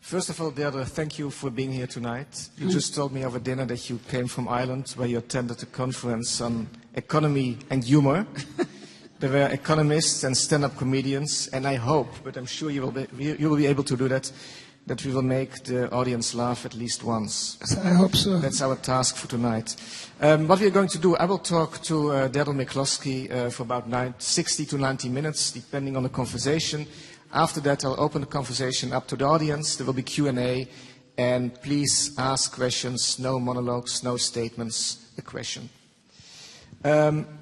First of all, Deirdre, thank you for being here tonight. You just told me over dinner that you came from Ireland, where you attended a conference on economy and humor. There were economists and stand-up comedians, and I hope, but I'm sure you will be able to do that we will make the audience laugh at least once. I hope so. That's our task for tonight. What we're going to do, I will talk to Deirdre McCloskey for about 60 to 90 minutes, depending on the conversation. After that, I'll open the conversation up to the audience. There will be Q&A, and please ask questions, no monologues, no statements, a question.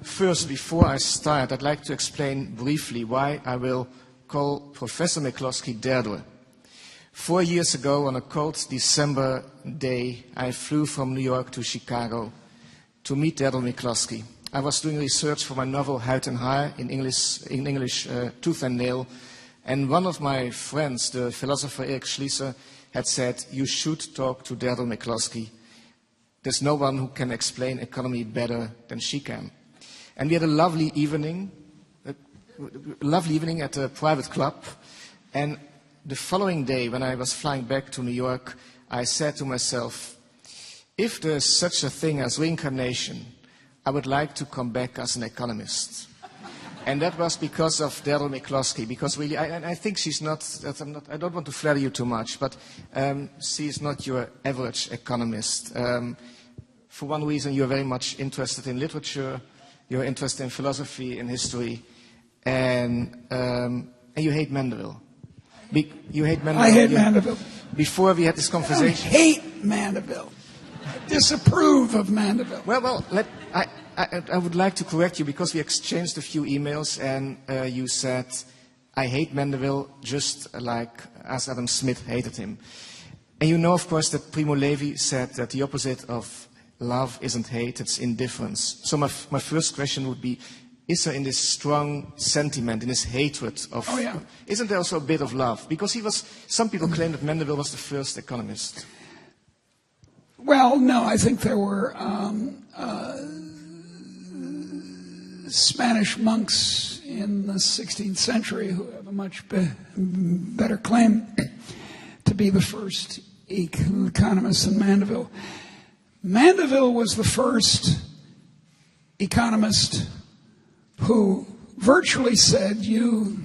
First, before I start, I'd like to explain briefly why I will call Professor McCloskey Deirdre. 4 years ago, on a cold December day, I flew from New York to Chicago to meet Deirdre McCloskey. I was doing research for my novel Huid en Haar, in English Tooth and Nail, and one of my friends, the philosopher Erik Schließer, had said, you should talk to Deirdre McCloskey. There's no one who can explain economy better than she can. And we had a lovely evening at a private club. And the following day, when I was flying back to New York, I said to myself, if there's such a thing as reincarnation, I would like to come back as an economist. And that was because of Deirdre McCloskey, because really, I think she's not, I don't want to flatter you too much, but she's not your average economist. For one reason, you're very much interested in literature, you're interested in philosophy, in history, and you hate Mandeville. You hate Mandeville. I hate Mandeville. Before we had this conversation. I hate Mandeville. I disapprove of Mandeville. Well, I would like to correct you, because we exchanged a few emails, and you said, I hate Mandeville just like as Adam Smith hated him. And you know, of course, that Primo Levi said that the opposite of love isn't hate, it's indifference. So my first question would be, is there in this strong sentiment, in this hatred of... Oh, yeah. Isn't there also a bit of love? Because some people claim that Mandeville was the first economist. Well, no, I think there were Spanish monks in the 16th century who have a much better claim to be the first economist than Mandeville. Mandeville was the first economist who virtually said, you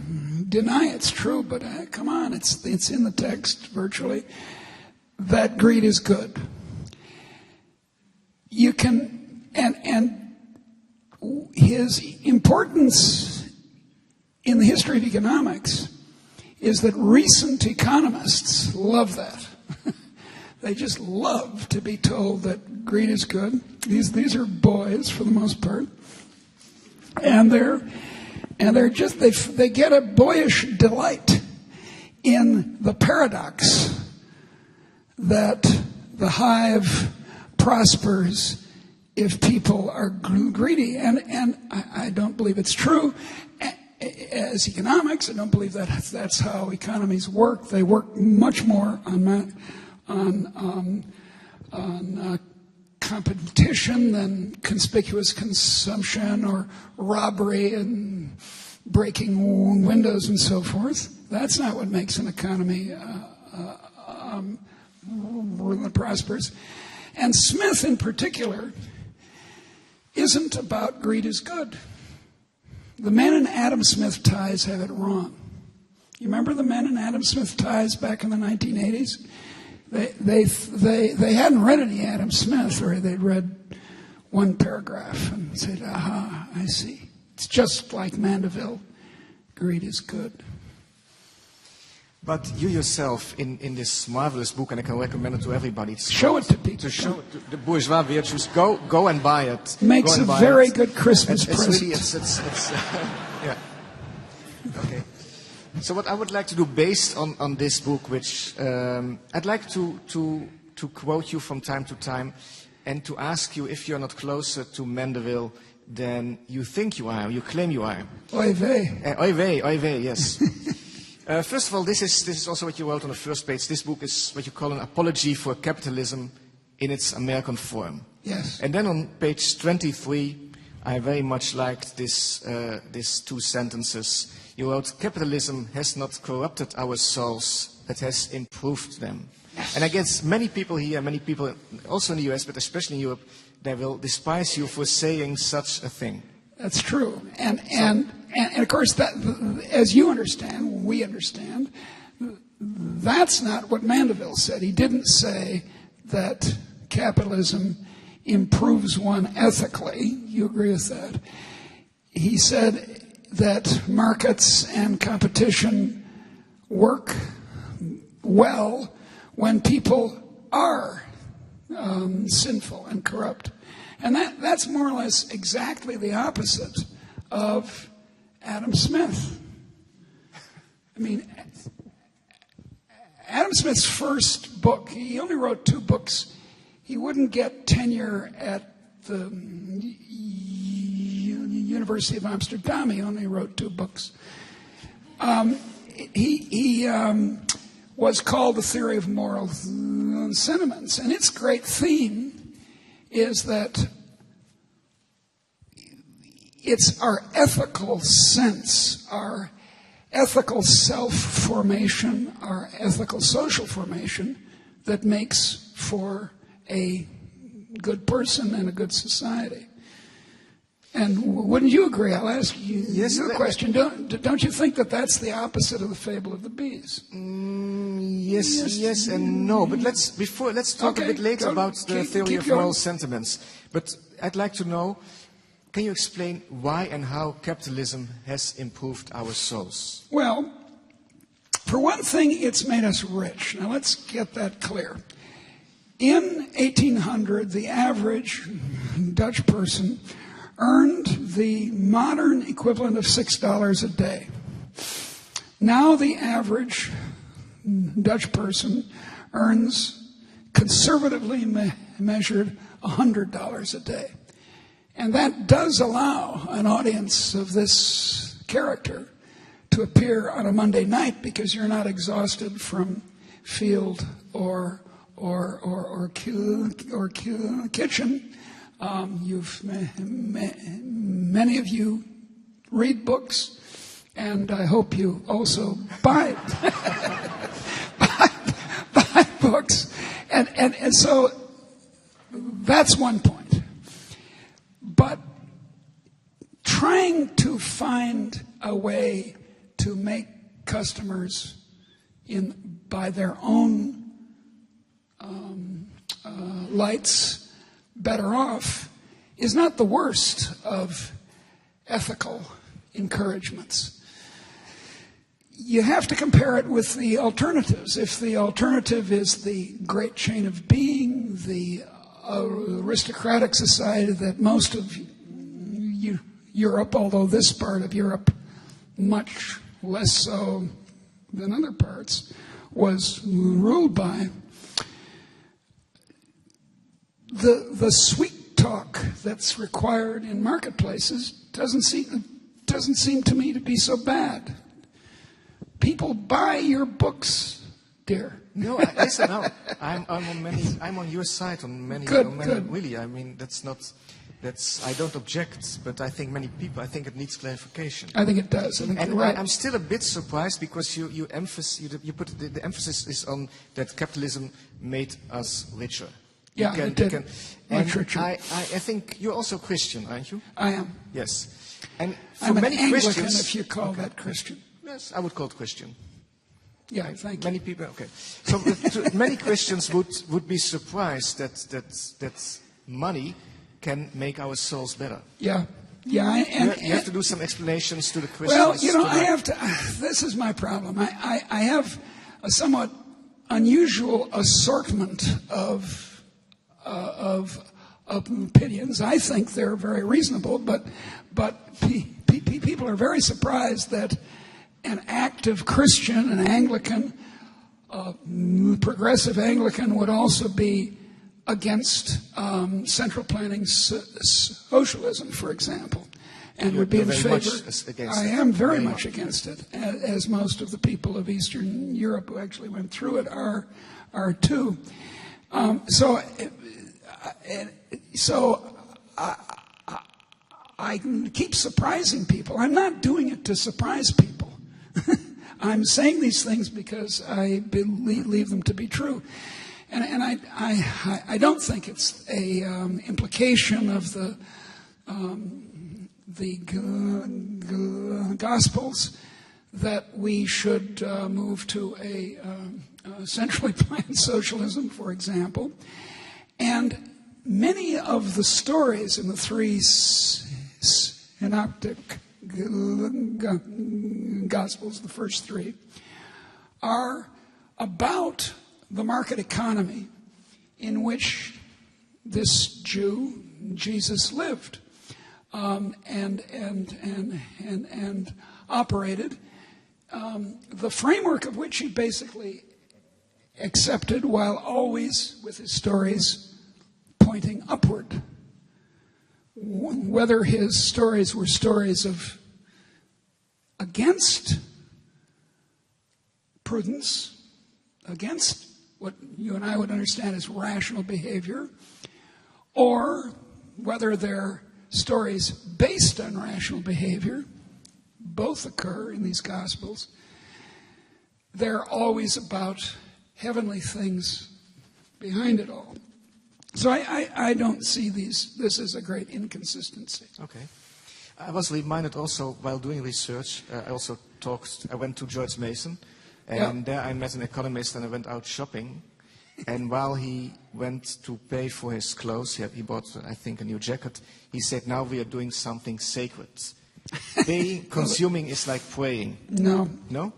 deny it's true, but come on, it's in the text virtually, that greed is good. You can, and his importance in the history of economics is that recent economists love that. They just love to be told that greed is good. These are boys for the most part, and they're just they get a boyish delight in the paradox that the hive prospers if people are greedy, and I don't believe it's true. As economics, I don't believe that that's how economies work. They work much more on competition than conspicuous consumption or robbery and breaking windows and so forth. That's not what makes an economy that prospers. And Smith, in particular, isn't about greed is good. The men in Adam Smith ties have it wrong. You remember the men in Adam Smith ties back in the 1980s? They hadn't read any Adam Smith, or they'd read one paragraph and said, aha, I see. It's just like Mandeville. Greed is good. But you yourself, in this marvelous book, and I can recommend it to everybody. Show it to people. To show it to the bourgeois virtues. Go and buy it. Makes a very good Christmas present. It's yeah. Okay. So what I would like to do, based on this book, which I'd like to quote you from time to time, and to ask you if you're not closer to Mandeville than you think you are, you claim you are. Oy vey. Oy vey, yes. First of all, this is also what you wrote on the first page. This book is what you call an apology for capitalism in its American form. Yes. And then on page 23, I very much liked these two sentences. You wrote, "Capitalism has not corrupted our souls, it has improved them." And I guess many people here, many people also in the US, but especially in Europe, they will despise you for saying such a thing. That's true. And of course, that, as you understand, we understand, that's not what Mandeville said. He didn't say that capitalism improves one ethically. You agree with that? He said that markets and competition work well when people are sinful and corrupt. And that's more or less exactly the opposite of Adam Smith. I mean, Adam Smith's first book, he only wrote 2 books. He wouldn't get tenure at the University of Amsterdam. He only wrote 2 books. He was called The Theory of Moral Sentiments. And its great theme is that it's our ethical sense, our ethical self-formation, our ethical social formation that makes for a good person and a good society. And wouldn't you agree? I'll ask you a question. Don't you think that that's the opposite of the fable of the bees? Yes and no. But let's talk a bit later about the theory of moral sentiments. But I'd like to know, can you explain why and how capitalism has improved our souls? Well, for one thing, it's made us rich. Now let's get that clear. In 1800, the average Dutch person earned the modern equivalent of $6 a day. Now the average Dutch person earns, conservatively measured, $100 a day. And that does allow an audience of this character to appear on a Monday night because you're not exhausted from field or kitchen. Many of you read books, and I hope you also buy books, and so that's one point. But trying to find a way to make customers by their own lights better off is not the worst of ethical encouragements. You have to compare it with the alternatives. If the alternative is the great chain of being, the aristocratic society that most of Europe, although this part of Europe much less so than other parts, was ruled by, the sweet talk that's required in marketplaces doesn't seem to me to be so bad. People buy your books, dear. No, listen, no. I'm on your side on many. Good. Really, I mean, I don't object, but I think it needs clarification. I think it does. I think you're right. I'm still a bit surprised because you put the emphasis is on that capitalism made us richer. Yeah, it did. Much richer. I think you're also Christian, aren't you? I am. Yes. And for I'm an many Anglican, Christians, if you call that Christian. Yes, I would call it Christian. Yeah, thank you. Many people, okay. So many Christians would be surprised that money can make our souls better. Yeah. You have to do some explanations to the Christians. Well, I have to. This is my problem. I have a somewhat unusual assortment of opinions. I think they're very reasonable, but people are very surprised that an active Christian, an Anglican, progressive Anglican would also be against central planning socialism, for example, and would be in favor. I am very much against it, as most of the people of Eastern Europe who actually went through it are too. So I keep surprising people. I'm not doing it to surprise people. I'm saying these things because I believe them to be true. And I don't think it's a implication of the Gospels that we should move to a centrally planned socialism, for example. And many of the stories in the three synoptic Gospels, the first three, are about the market economy in which this Jew, Jesus, lived and operated, the framework of which he basically accepted, while always with his stories pointing upward. Whether his stories were stories of against prudence, against what you and I would understand as rational behavior, or whether they're stories based on rational behavior, both occur in these Gospels. They're always about heavenly things behind it all. So I don't see this as a great inconsistency. Okay. I was reminded also, while doing research, I went to George Mason, and there I met an economist, and I went out shopping. And while he went to pay for his clothes, he bought, I think, a new jacket, he said, now we are doing something sacred. Consuming is like praying. No? No,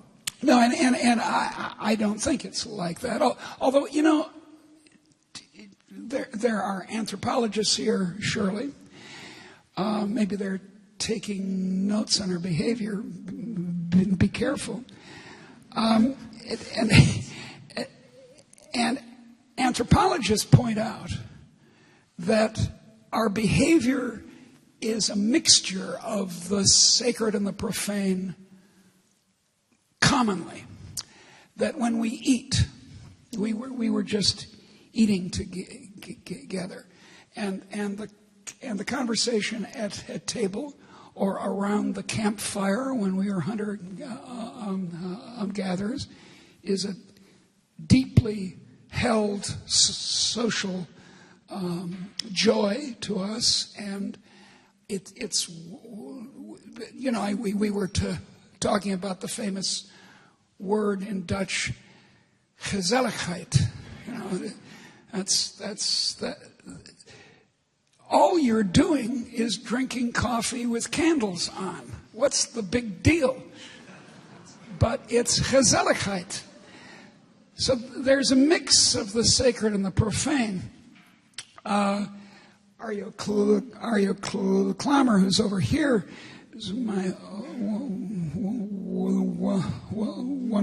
and I don't think it's like that. Although, you know, there are anthropologists here, surely. Maybe they're taking notes on our behavior. Be careful. And anthropologists point out that our behavior is a mixture of the sacred and the profane commonly. That when we eat, we were just eating together, and the conversation at table or around the campfire when we are hunter gatherers is a deeply held social joy to us, and it's you know, we were talking about the famous word in Dutch, gezelligheid. You know, that's that. All you're doing is drinking coffee with candles on. What's the big deal? But it's gezelligheid. So there's a mix of the sacred and the profane. Arjo Klammer, who's over here, is one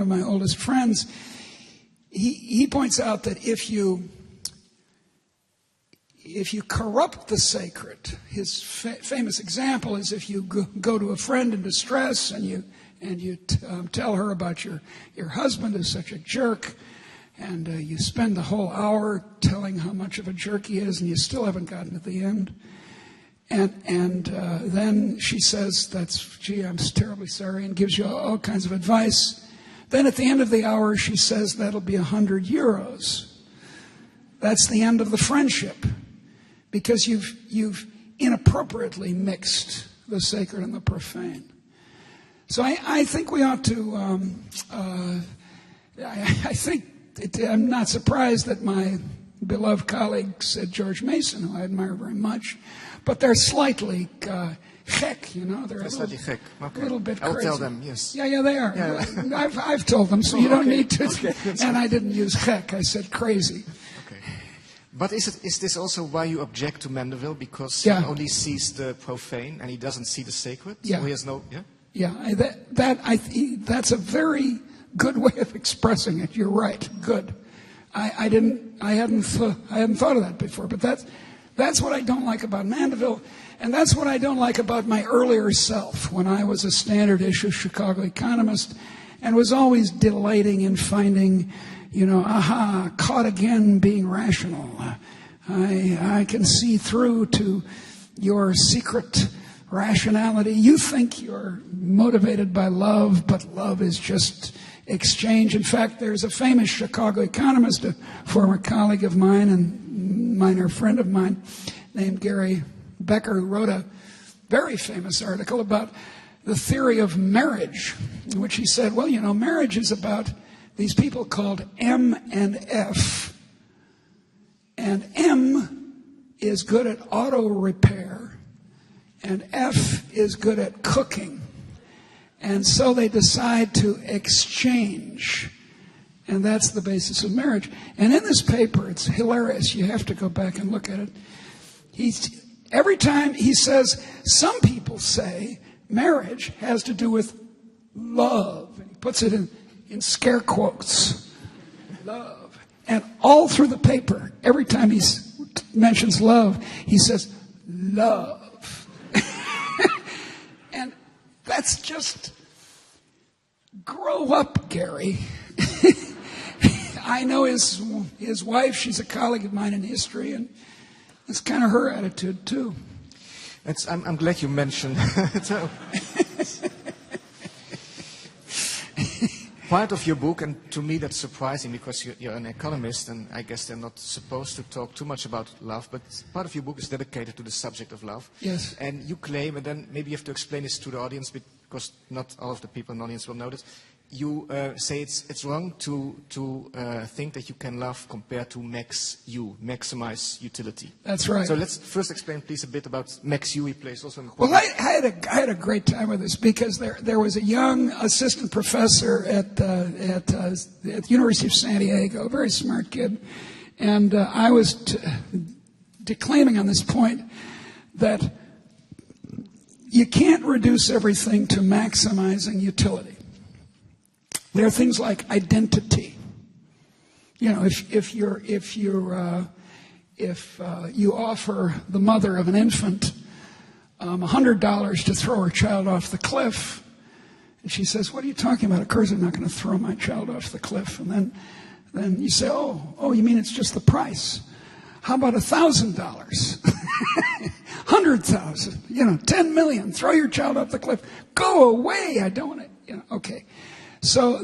of my oldest friends. He points out that if you corrupt the sacred, his famous example is if you go to a friend in distress and you tell her about your husband is such a jerk, and you spend the whole hour telling how much of a jerk he is, and you still haven't gotten to the end. And then she says, gee, I'm terribly sorry, and gives you all kinds of advice. Then at the end of the hour, she says, that'll be 100 euros. That's the end of the friendship, because you've inappropriately mixed the sacred and the profane. So I think we ought to, I'm not surprised that my beloved colleague said George Mason, who I admire very much, but they're slightly gek, you know. They're slightly gek. Okay. A little bit crazy. I'll tell them, yes. Yeah, they are. Yeah. I've told them, so you don't need to. Okay. And I didn't use gek, I said crazy. Okay. But is this also why you object to Mandeville? Because he only sees the profane and he doesn't see the sacred? Yeah. So he has no, Yeah, that's a very good way of expressing it. You're right. Good. I hadn't thought of that before, but that's what I don't like about Mandeville, and that's what I don't like about my earlier self when I was a standard issue Chicago economist and was always delighting in finding, caught again being rational. I can see through to your secret rationality. You think you're motivated by love, but love is just exchange. In fact, there's a famous Chicago economist, a former colleague of mine and minor friend of mine, named Gary Becker, who wrote a very famous article about the theory of marriage, in which he said, well, you know, marriage is about these people called M and F. And M is good at auto repair, and F is good at cooking. And so they decide to exchange. And that's the basis of marriage. And in this paper, it's hilarious. You have to go back and look at it. Every time he says, some people say marriage has to do with love. And he puts it in scare quotes. Love. And all through the paper, every time he mentions love, he says, love. And that's just, grow up, Gary. I know his wife, she's a colleague of mine in history, and it's kind of her attitude, too. I'm glad you mentioned part of your book, and to me that's surprising because you're an economist, and I guess they're not supposed to talk too much about love, but part of your book is dedicated to the subject of love. Yes. And you claim, and then maybe you have to explain this to the audience because not all of the people in the audience will know this. You say it's wrong to think that you can love compared to maximize utility. That's right. So let's first explain, please, a bit about max U. He plays also in. Well, I had a great time with this because there was a young assistant professor at the University of San Diego, a very smart kid, and I was declaiming on this point that you can't reduce everything to maximizing utility. There are things like identity. You know, if you offer the mother of an infant $100 to throw her child off the cliff, and she says, "What are you talking about? Of course, I'm not going to throw my child off the cliff." And then you say, "Oh, you mean it's just the price? How about $1,000? $100,000? 10 million? Throw your child off the cliff? Go away! I don't want it." Okay. So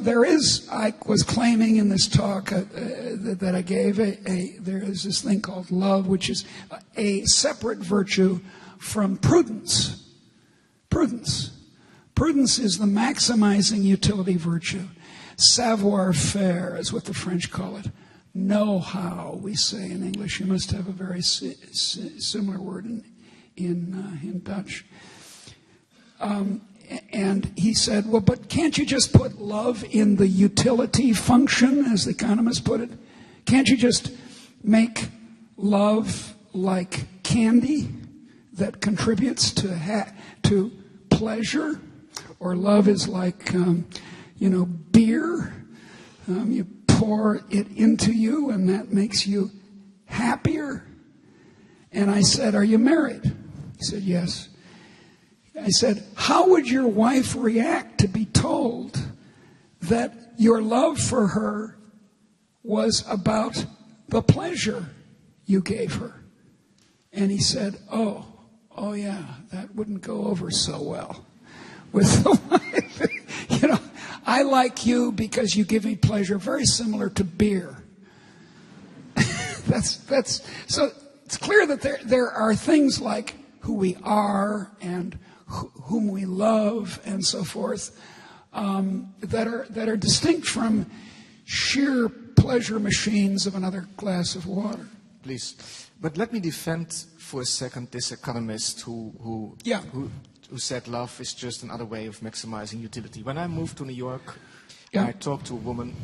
I was claiming in this talk that I gave, there is this thing called love, which is a separate virtue from prudence. Prudence. Prudence is the maximizing utility virtue. Savoir-faire is what the French call it. Know-how, we say in English. You must have a very similar word in Dutch. And he said, well, but can't you just put love in the utility function, as the economists put it? Can't you just make love like candy that contributes to pleasure? Or love is like, beer. You pour it into you, and that makes you happier. And I said, are you married? He said, yes. I said, how would your wife react to be told that your love for her was about the pleasure you gave her? And he said, oh yeah, that wouldn't go over so well with the wife. I like you because you give me pleasure, very similar to beer. That's so it's clear that there are things like who we are and whom we love and so forth that are distinct from sheer pleasure machines of another glass of water. Please, but let me defend for a second this economist who said love is just another way of maximizing utility. When I moved to New York, I talked to a woman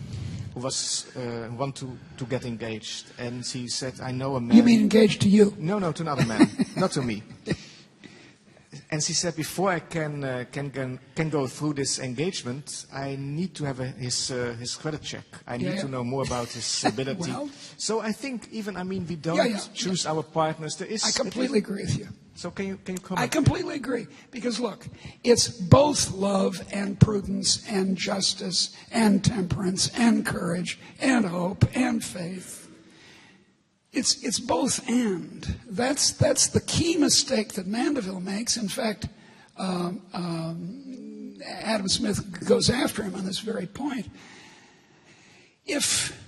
who was wanted to get engaged, and she said, "I know a man." You mean engaged to you? No, to another man, not to me. And she said, before I can go through this engagement, I need to have his credit check. I need to know more about his ability. Well, so I think we don't choose our partners. I completely agree with you. So can you comment? I completely agree. Because look, it's both love and prudence and justice and temperance and courage and hope and faith. It's both and. That's the key mistake that Mandeville makes. In fact, Adam Smith goes after him on this very point. If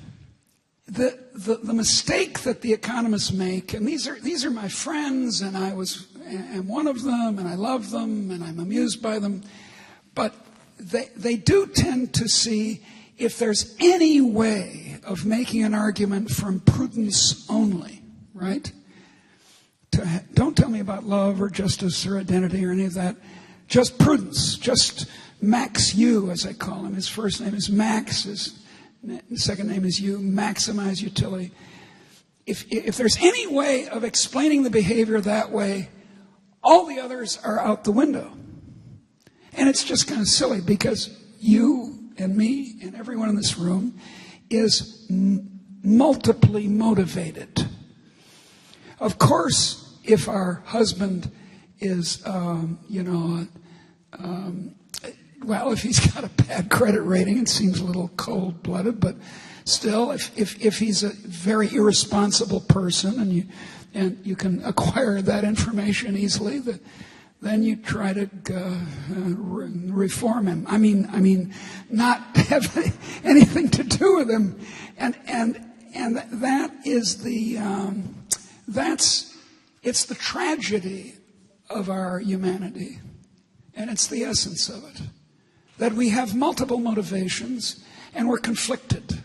the mistake that the economists make, and these are my friends, and I am one of them, and I love them, and I'm amused by them, but they do tend to see if there's any way of making an argument from prudence only, right? Don't tell me about love or justice or identity or any of that. Just prudence, just Max U, as I call him. His first name is Max, his second name is U, maximize utility. If there's any way of explaining the behavior that way, all the others are out the window. And it's just kind of silly because you and me and everyone in this room is multiply motivated. Of course, if our husband is, if he's got a bad credit rating, it seems a little cold-blooded, but still, if he's a very irresponsible person and you can acquire that information easily, then you try to reform him. I mean, not have anything to do with him, and that is it's the tragedy of our humanity, and it's the essence of it, that we have multiple motivations and we're conflicted.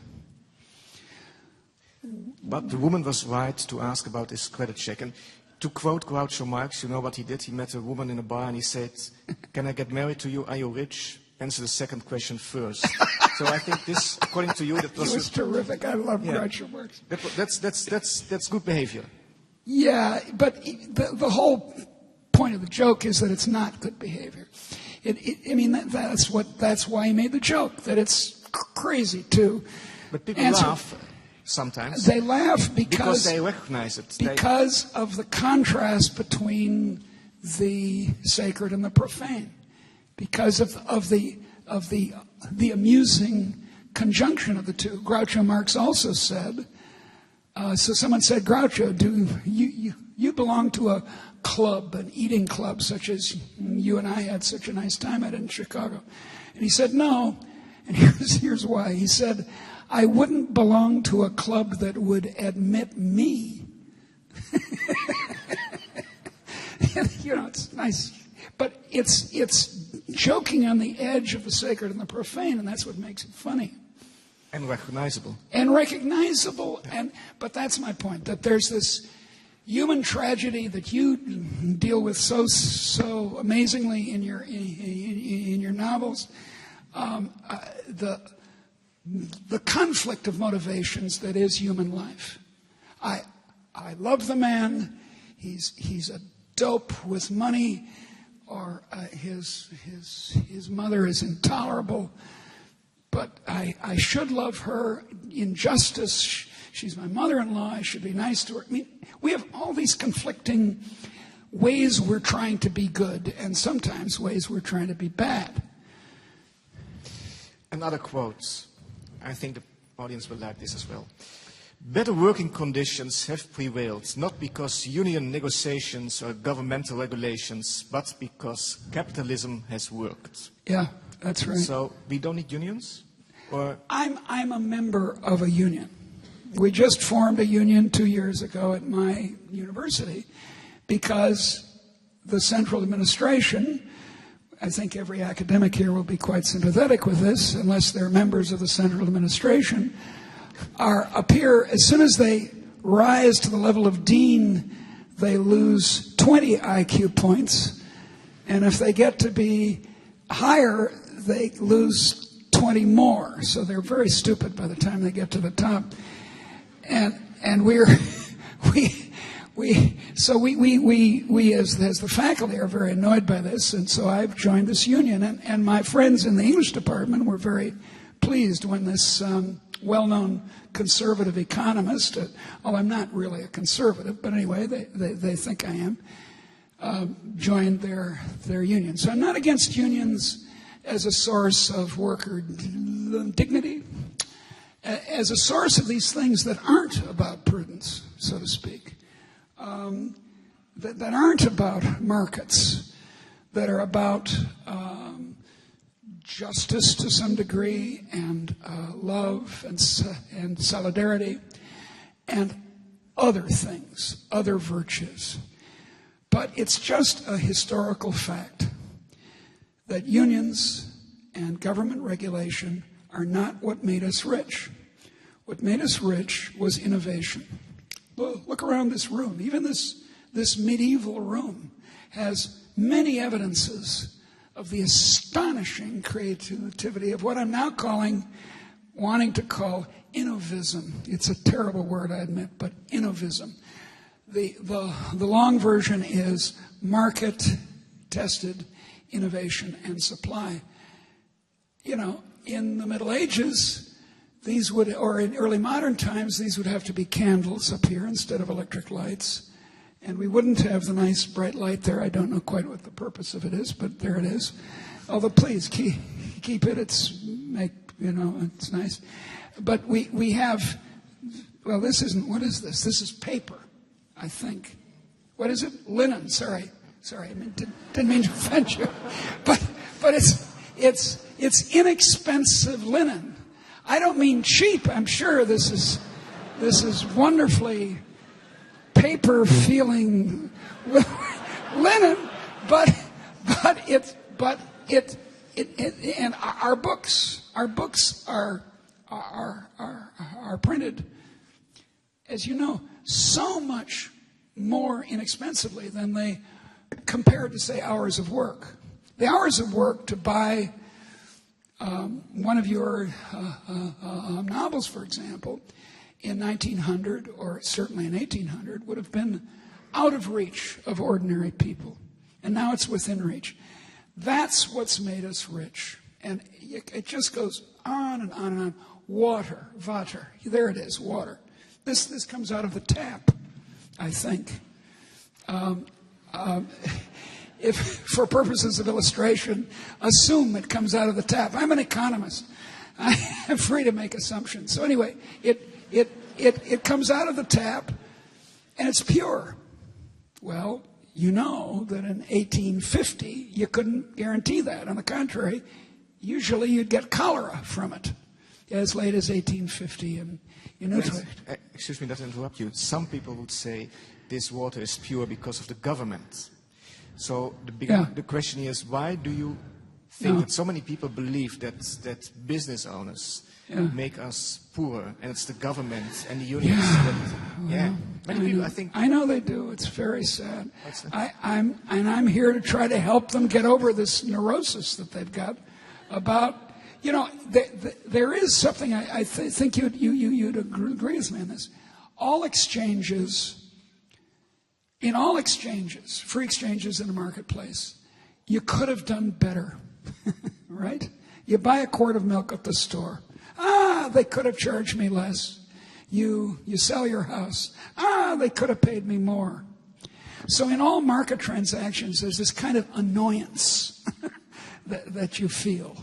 But the woman was right to ask about this credit check. And to quote Groucho Marx, you know what he did? He met a woman in a bar and he said, "Can I get married to you? Are you rich?" Answer the second question first. So I think this, according to you, that was terrific. I love Groucho Marx. That's good behavior. Yeah, but the whole point of the joke is that it's not good behavior. That's why he made the joke, that it's crazy to But people answer. laugh sometimes. They laugh because they recognize it. Because of the contrast between the sacred and the profane. Because of the amusing conjunction of the two. Groucho Marx also said, so someone said, "Groucho, do you belong to a club, an eating club, such as you and I had such a nice time at in Chicago?" And he said, "No." And here's why. He said, "I wouldn't belong to a club that would admit me." It's nice. But it's joking on the edge of the sacred and the profane, and that's what makes it funny. And recognizable. But that's my point, that there's this human tragedy that you deal with so amazingly in your novels. The conflict of motivations that is human life. I love the man. He's a dope with money, or his mother is intolerable. But I should love her in justice. She's my mother-in-law. I should be nice to her. I mean, we have all these conflicting ways we're trying to be good, and sometimes ways we're trying to be bad. Another quote. I think the audience will like this as well. "Better working conditions have prevailed, not because union negotiations or governmental regulations, but because capitalism has worked." Yeah, that's right. So we don't need unions? Or I'm a member of a union. We just formed a union 2 years ago at my university because the central administration, I think every academic here will be quite sympathetic with this, unless they're members of the central administration, appear, as soon as they rise to the level of dean, they lose 20 IQ points. And if they get to be higher, they lose 20 more. So they're very stupid by the time they get to the top. And we as the faculty are very annoyed by this, and so I've joined this union. And my friends in the English department were very pleased when this well-known conservative economist, although I'm not really a conservative, but anyway, they think I am, joined their union. So I'm not against unions as a source of worker dignity, as a source of these things that aren't about prudence, so to speak, that aren't about markets, that are about justice to some degree, and love and solidarity, and other things, other virtues. But it's just a historical fact that unions and government regulation are not what made us rich. What made us rich was innovation. Look around this room. Even this medieval room has many evidences of the astonishing creativity of what I'm now wanting to call innovism. It's a terrible word, I admit, but innovism. The long version is market-tested innovation and supply. You know, in the Middle Ages, or in early modern times, these would have to be candles up here instead of electric lights. And we wouldn't have the nice bright light there. I don't know quite what the purpose of it is, but there it is. Although, please, keep it. It's nice. But we have, well, this isn't, what is this? This is paper, I think. What is it? Linen, sorry. I didn't mean to offend you. But it's inexpensive linen. I don't mean cheap. I'm sure this is wonderfully paper feeling linen, but and our books are printed, as you know, so much more inexpensively than they compared to, say, hours of work. The hours of work to buy one of your novels, for example, in 1900, or certainly in 1800, would have been out of reach of ordinary people. And now it's within reach. That's what's made us rich. And it just goes on and on and on. Water. There it is, water. This comes out of the tap, I think. If, for purposes of illustration, assume it comes out of the tap. I'm an economist. I'm free to make assumptions. So anyway, it comes out of the tap, and it's pure. Well, you know that in 1850, you couldn't guarantee that. On the contrary, usually you'd get cholera from it as late as 1850. And you know, excuse me that I interrupt you. Some people would say this water is pure because of the government. So the question is, why do you think that so many people believe that business owners make us poorer, and it's the government and the unions many people, I think. I know they do. It's very sad. I'm here to try to help them get over this neurosis that they've got about, you know, there is something I think you'd agree with me on this. In all exchanges, free exchanges in the marketplace, you could have done better, right? You buy a quart of milk at the store. They could have charged me less. You sell your house. They could have paid me more. So in all market transactions, there's this kind of annoyance that you feel.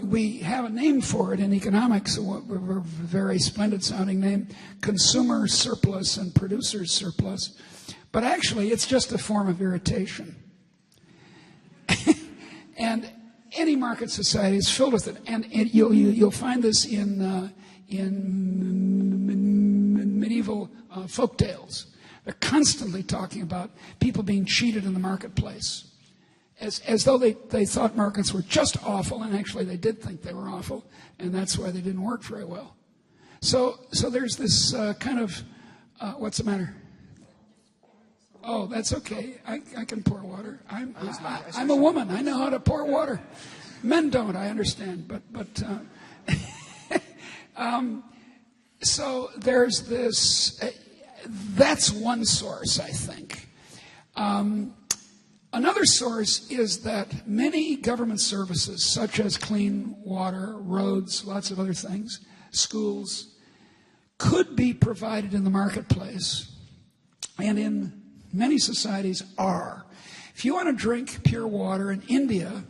We have a name for it in economics, a very splendid sounding name, consumer surplus and producer surplus. But actually, it's just a form of irritation. And any market society is filled with it. And you'll find this in medieval folk tales. They're constantly talking about people being cheated in the marketplace. As though they thought markets were just awful, and actually they did think they were awful, and that's why they didn't work very well. So there's this kind of, what's the matter? Oh, that's okay. I can pour water. I'm a woman. I know how to pour water. Men don't, I understand. But so there's this, that's one source, I think. Another source is that many government services, such as clean water, roads, lots of other things, schools, could be provided in the marketplace, and in many societies are. If you want to drink pure water in India,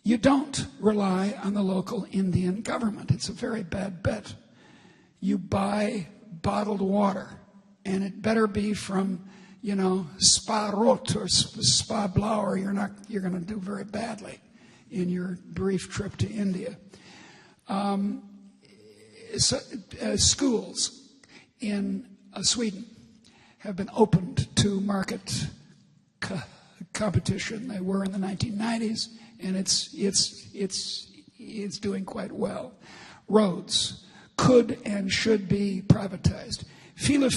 You don't rely on the local Indian government. It's a very bad bet. You buy bottled water, and it better be from, Spa Rot or Spa Blau, or you're going to do very badly in your brief trip to India. Schools in Sweden have been opened to market competition. They were in the 1990s, and it's doing quite well. Roads could and should be privatized. Fila.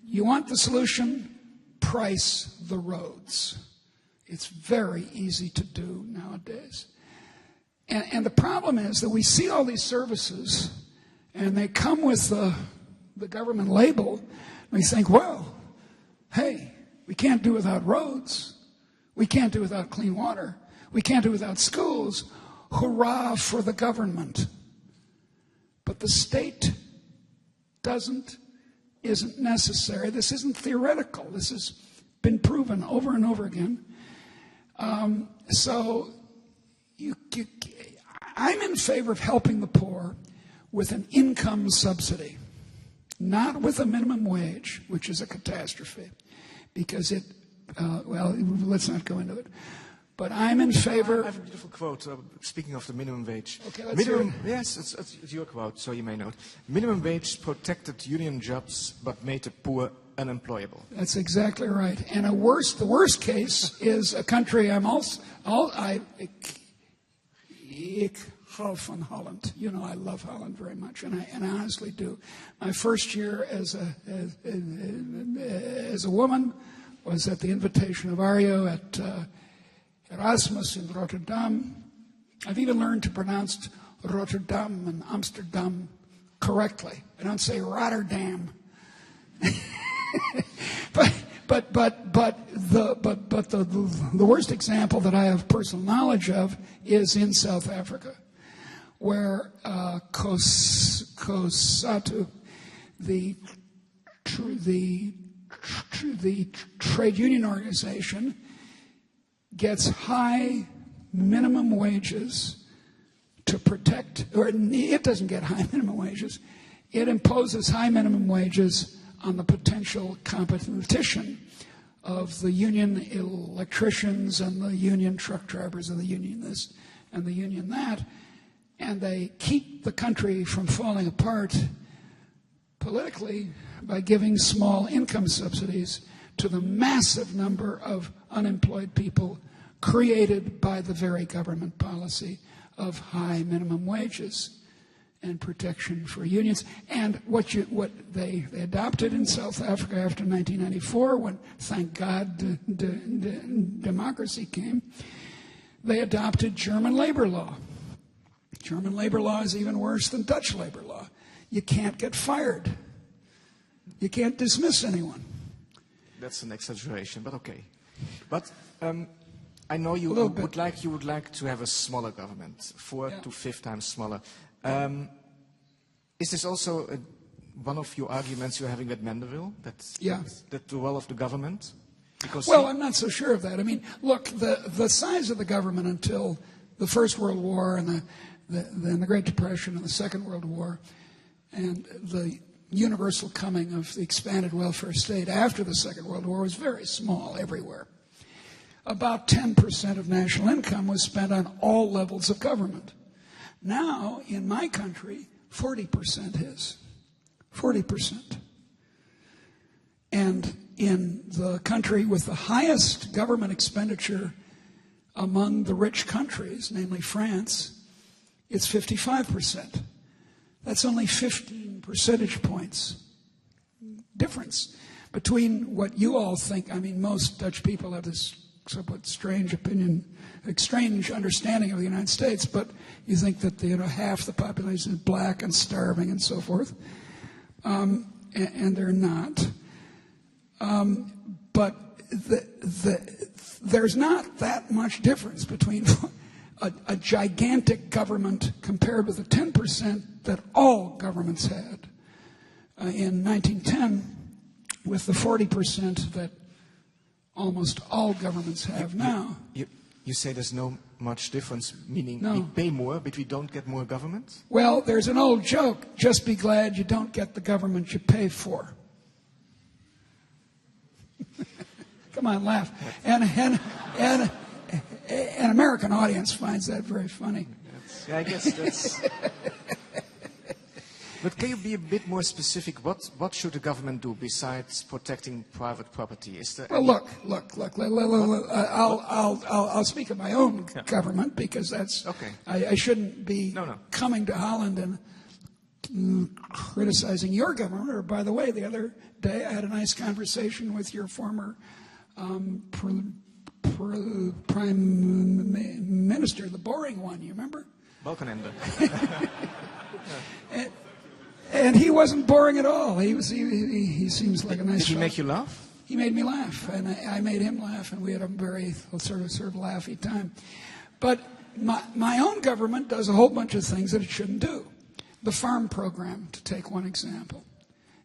You want the solution? Price the roads. It's very easy to do nowadays. And the problem is that we see all these services, and they come with the government label, and we think, well, hey, we can't do without roads. We can't do without clean water. We can't do without schools. Hurrah for the government. But the state isn't necessary. This isn't theoretical. This has been proven over and over again. So I'm in favor of helping the poor with an income subsidy, not with a minimum wage, which is a catastrophe, because let's not go into it. But I'm in favor. I have a beautiful quote, speaking of the minimum wage. Okay, let's hear it. Yes, it's your quote, so you may know it. Minimum wage protected union jobs, but made the poor unemployable. That's exactly right. And the worst case is a country ik hou van Holland. I love Holland very much, and I honestly do. My first year as a woman was at the invitation of Arjo at Erasmus in Rotterdam. I've even learned to pronounce Rotterdam and Amsterdam correctly. I don't say Rotterdam. But the worst example that I have personal knowledge of is in South Africa, where COSATU, the trade union organization, gets high minimum wages to protect, or it doesn't get high minimum wages. It imposes high minimum wages on the potential competition of the union electricians and the union truck drivers and the union this and the union that. And they keep the country from falling apart politically by giving small income subsidies to the massive number of unemployed people created by the very government policy of high minimum wages and protection for unions. And what they adopted in South Africa after 1994, when, thank God, democracy came, they adopted German labor law. German labor law is even worse than Dutch labor law. You can't get fired. You can't dismiss anyone. That's an exaggeration, but okay. But I know you would like to have a smaller government, 4 to 5 times smaller. Is this also one of your arguments you're having with Mandeville, that the role of the government? Because I'm not so sure of that. I mean, look, the size of the government until the First World War and the Great Depression and the Second World War and the universal coming of the expanded welfare state after the Second World War was very small everywhere. About 10% of national income was spent on all levels of government. Now, in my country, 40% is. 40%. And in the country with the highest government expenditure among the rich countries, namely France, it's 55%. That's only 15 percentage points difference between what you all think. I mean, most Dutch people have this somewhat strange opinion, strange understanding of the United States, but you think that half the population is black and starving and so forth, and they're not. But there's not that much difference between a gigantic government compared with the 10% that all governments had in 1910 with the 40% that almost all governments have now. You say there's no much difference, meaning No. we pay more, but we don't get more government? Well, there's an old joke, just be glad you don't get the government you pay for. Come on, laugh. And an American audience finds that very funny. Yeah, I guess that's... But can you be a bit more specific? What should the government do besides protecting private property? Is there Well, look. I'll speak of my own government because that's. Okay. I shouldn't be coming to Holland and criticizing your government. Or, by the way, the other day I had a nice conversation with your former prime minister, the boring one. You remember? Balkenende. And he wasn't boring at all. He seems like a nice. Did he fellow. make you laugh? He made me laugh, and I made him laugh, and we had a very sort of laughy time. But my own government does a whole bunch of things that it shouldn't do. The farm program, to take one example.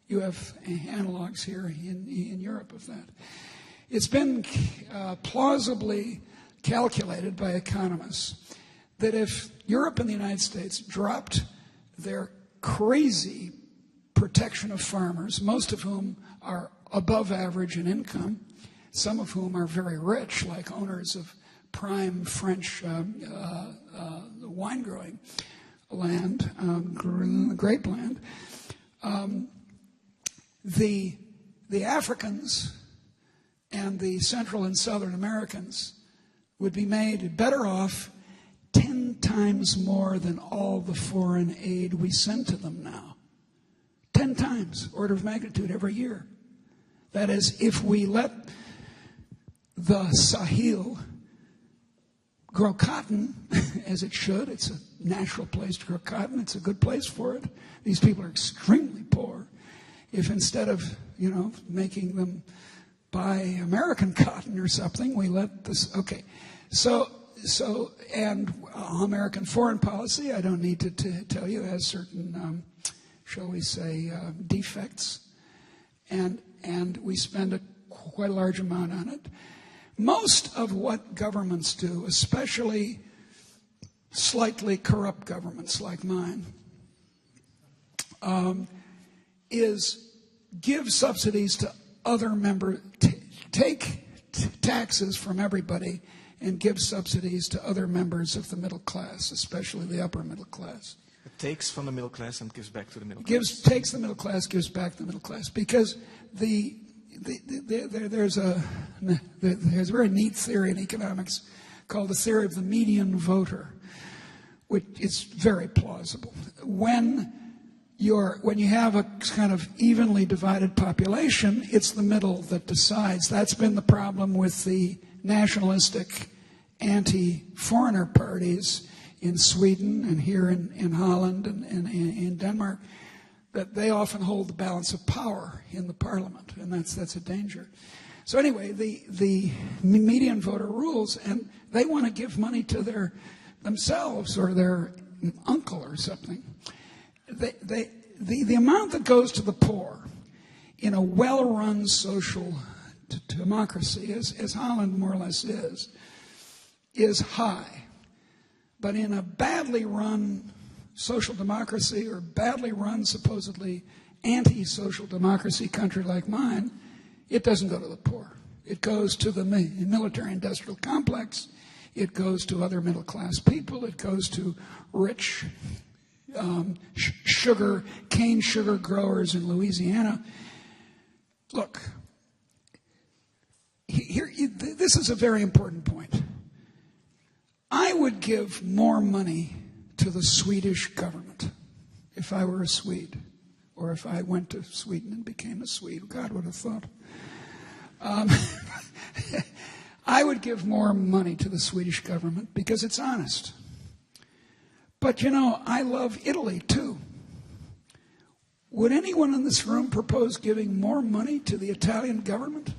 You have analogs here in Europe of that. It's been plausibly calculated by economists that if Europe and the United States dropped their crazy protection of farmers, most of whom are above average in income, some of whom are very rich, like owners of prime French wine-growing land, grape land. The Africans and the Central and Southern Americans would be made better off 10 times more than all the foreign aid we send to them now. 10 times, order of magnitude, every year. That is, if we let the Sahel grow cotton, as it should, it's a natural place to grow cotton, it's a good place for it. These people are extremely poor. If instead of, making them buy American cotton or something, we let this, okay. So, and American foreign policy, I don't need to tell you, has certain, shall we say, defects. And we spend quite a large amount on it. Most of what governments do, especially slightly corrupt governments like mine, is give subsidies to other members, take taxes from everybody and give subsidies to other members of the middle class, especially the upper middle class. It takes from the middle class and gives back to the middle class. Takes the middle class, gives back the middle class. Because there's a very neat theory in economics called the theory of the median voter, which is very plausible. When you have a kind of evenly divided population, it's the middle that decides. That's been the problem with the nationalistic anti-foreigner parties in Sweden and here in Holland and in Denmark, that they often hold the balance of power in the parliament, and that's a danger. So anyway, the median voter rules, and they want to give money to themselves or their uncle or something. The amount that goes to the poor in a well-run social democracy, as Holland more or less is high. But in a badly run social democracy or badly run, supposedly anti-social democracy country like mine, it doesn't go to the poor. It goes to the military-industrial complex. It goes to other middle-class people. It goes to rich cane sugar growers in Louisiana. Look, this is a very important point. I would give more money to the Swedish government if I were a Swede, or if I went to Sweden and became a Swede. God would have thought. I would give more money to the Swedish government because it's honest. But, I love Italy, too. Would anyone in this room propose giving more money to the Italian government?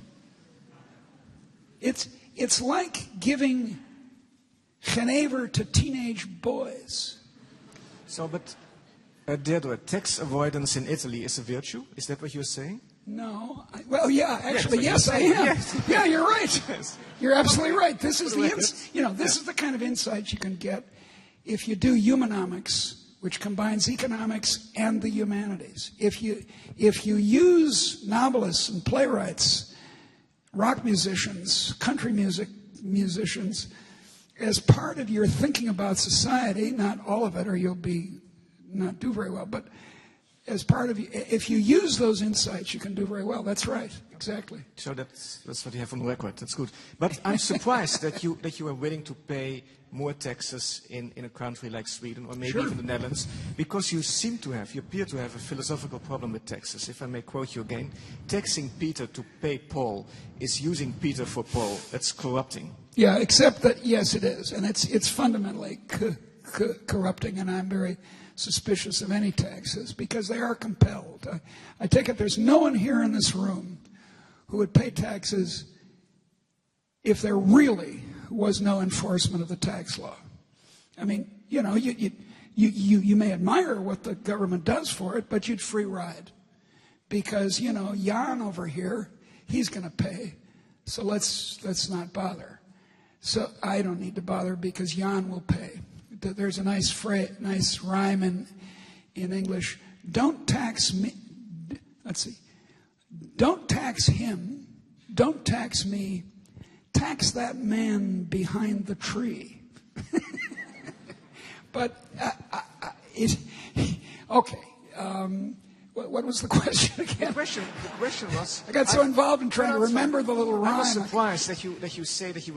It's like giving Genever to teenage boys. So, but Deirdre, tax avoidance in Italy is a virtue? Is that what you're saying? No. Actually, yes, I am. Yes. Yeah, you're right. Yes. You're absolutely right. This is this is the kind of insight you can get if you do humanomics, which combines economics and the humanities. If you use novelists and playwrights, rock musicians, country musicians, as part of your thinking about society, not all of it, or you'll not do very well, but as part of, if you use those insights, you can do very well. That's right, exactly. So that's what you have on the record. That's good. But I'm surprised that you are willing to pay more taxes in a country like Sweden or maybe even the Netherlands, because you appear to have a philosophical problem with taxes. If I may quote you again, taxing Peter to pay Paul is using Peter for Paul. That's corrupting. Yeah, except that, yes, it is. And it's fundamentally corrupting, and I'm very suspicious of any taxes because they are compelled. I take it there's no one here in this room who would pay taxes if there really was no enforcement of the tax law. I mean, you may admire what the government does for it, but you'd free ride because, Jan over here, he's going to pay, so let's not bother. So I don't need to bother because Jan will pay. There's a nice rhyme in English. Don't tax me. Let's see. Don't tax him. Don't tax me. Tax that man behind the tree. But okay. What was the question again? The question was. I got so involved in trying to remember the little rhyme. I was surprised that you say that you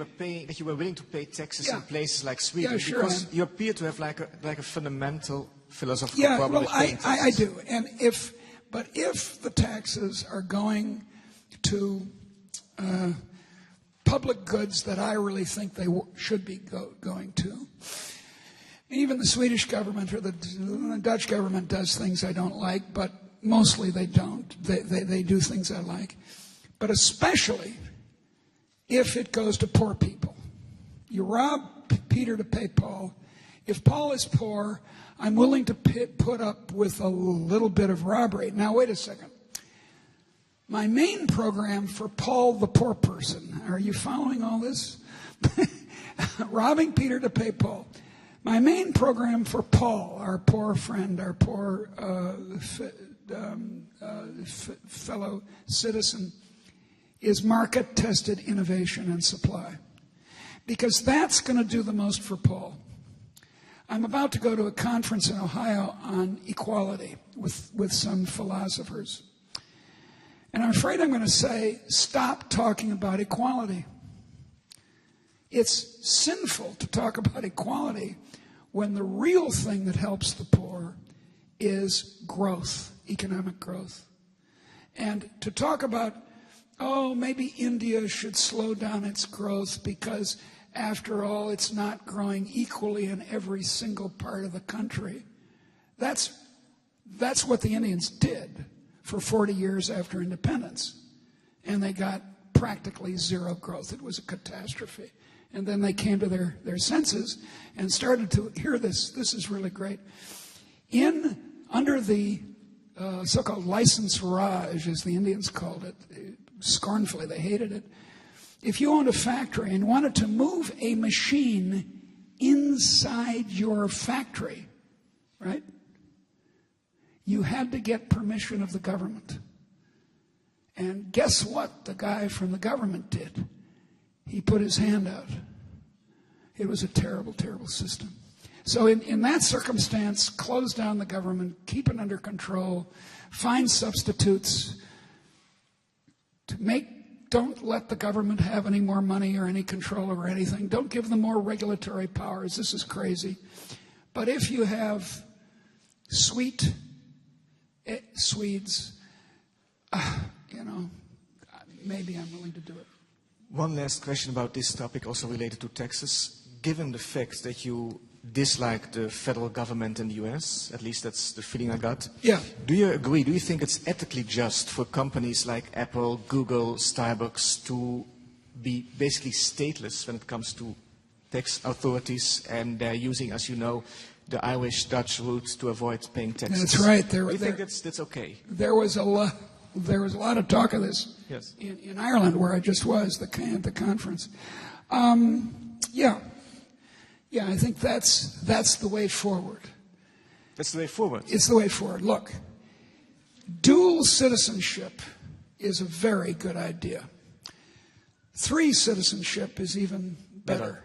were willing to pay taxes in places like Sweden, because you appear to have like a fundamental philosophical problem with paying taxes. I do. And if the taxes are going to public goods that I really think they should be going to. Even the Swedish government or the Dutch government does things I don't like, but mostly they don't. They do things I like. But especially if it goes to poor people. You rob Peter to pay Paul. If Paul is poor, I'm willing to put up with a little bit of robbery. Now, wait a second. My main program for Paul the poor person, are you following all this? Robbing Peter to pay Paul. My main program for Paul, our poor friend, our poor fellow citizen, is market-tested innovation and supply. Because that's going to do the most for Paul. I'm about to go to a conference in Ohio on equality with some philosophers. And I'm afraid I'm going to say, stop talking about equality. It's sinful to talk about equality when the real thing that helps the poor is growth, economic growth. And to talk about, maybe India should slow down its growth because, after all, it's not growing equally in every single part of the country. That's what the Indians did for 40 years after independence. And they got practically zero growth. It was a catastrophe. And then they came to their senses and started to hear this. This is really great. Under the so-called licence raj, as the Indians called it, scornfully, they hated it. If you owned a factory and wanted to move a machine inside your factory, right, you had to get permission of the government. And guess what the guy from the government did? He put his hand out. It was a terrible, terrible system. So in that circumstance, close down the government, keep it under control, find substitutes, don't let the government have any more money or any control over anything. Don't give them more regulatory powers. This is crazy. But if you have Swedes, maybe I'm willing to do it. One last question about this topic, also related to taxes. Given the fact that you dislike the federal government in the US, at least that's the feeling I got. Yeah. Do you agree? Do you think it's ethically just for companies like Apple, Google, Starbucks to be basically stateless when it comes to tax authorities, and they're using, as you know, the Irish-Dutch route to avoid paying taxes? That's right. Do you think that's okay? There was a there was a lot of talk of this in Ireland, where I just was, the conference. I think that's the way forward. That's the way forward. It's the way forward. Look, dual citizenship is a very good idea. 3 citizenship is even better.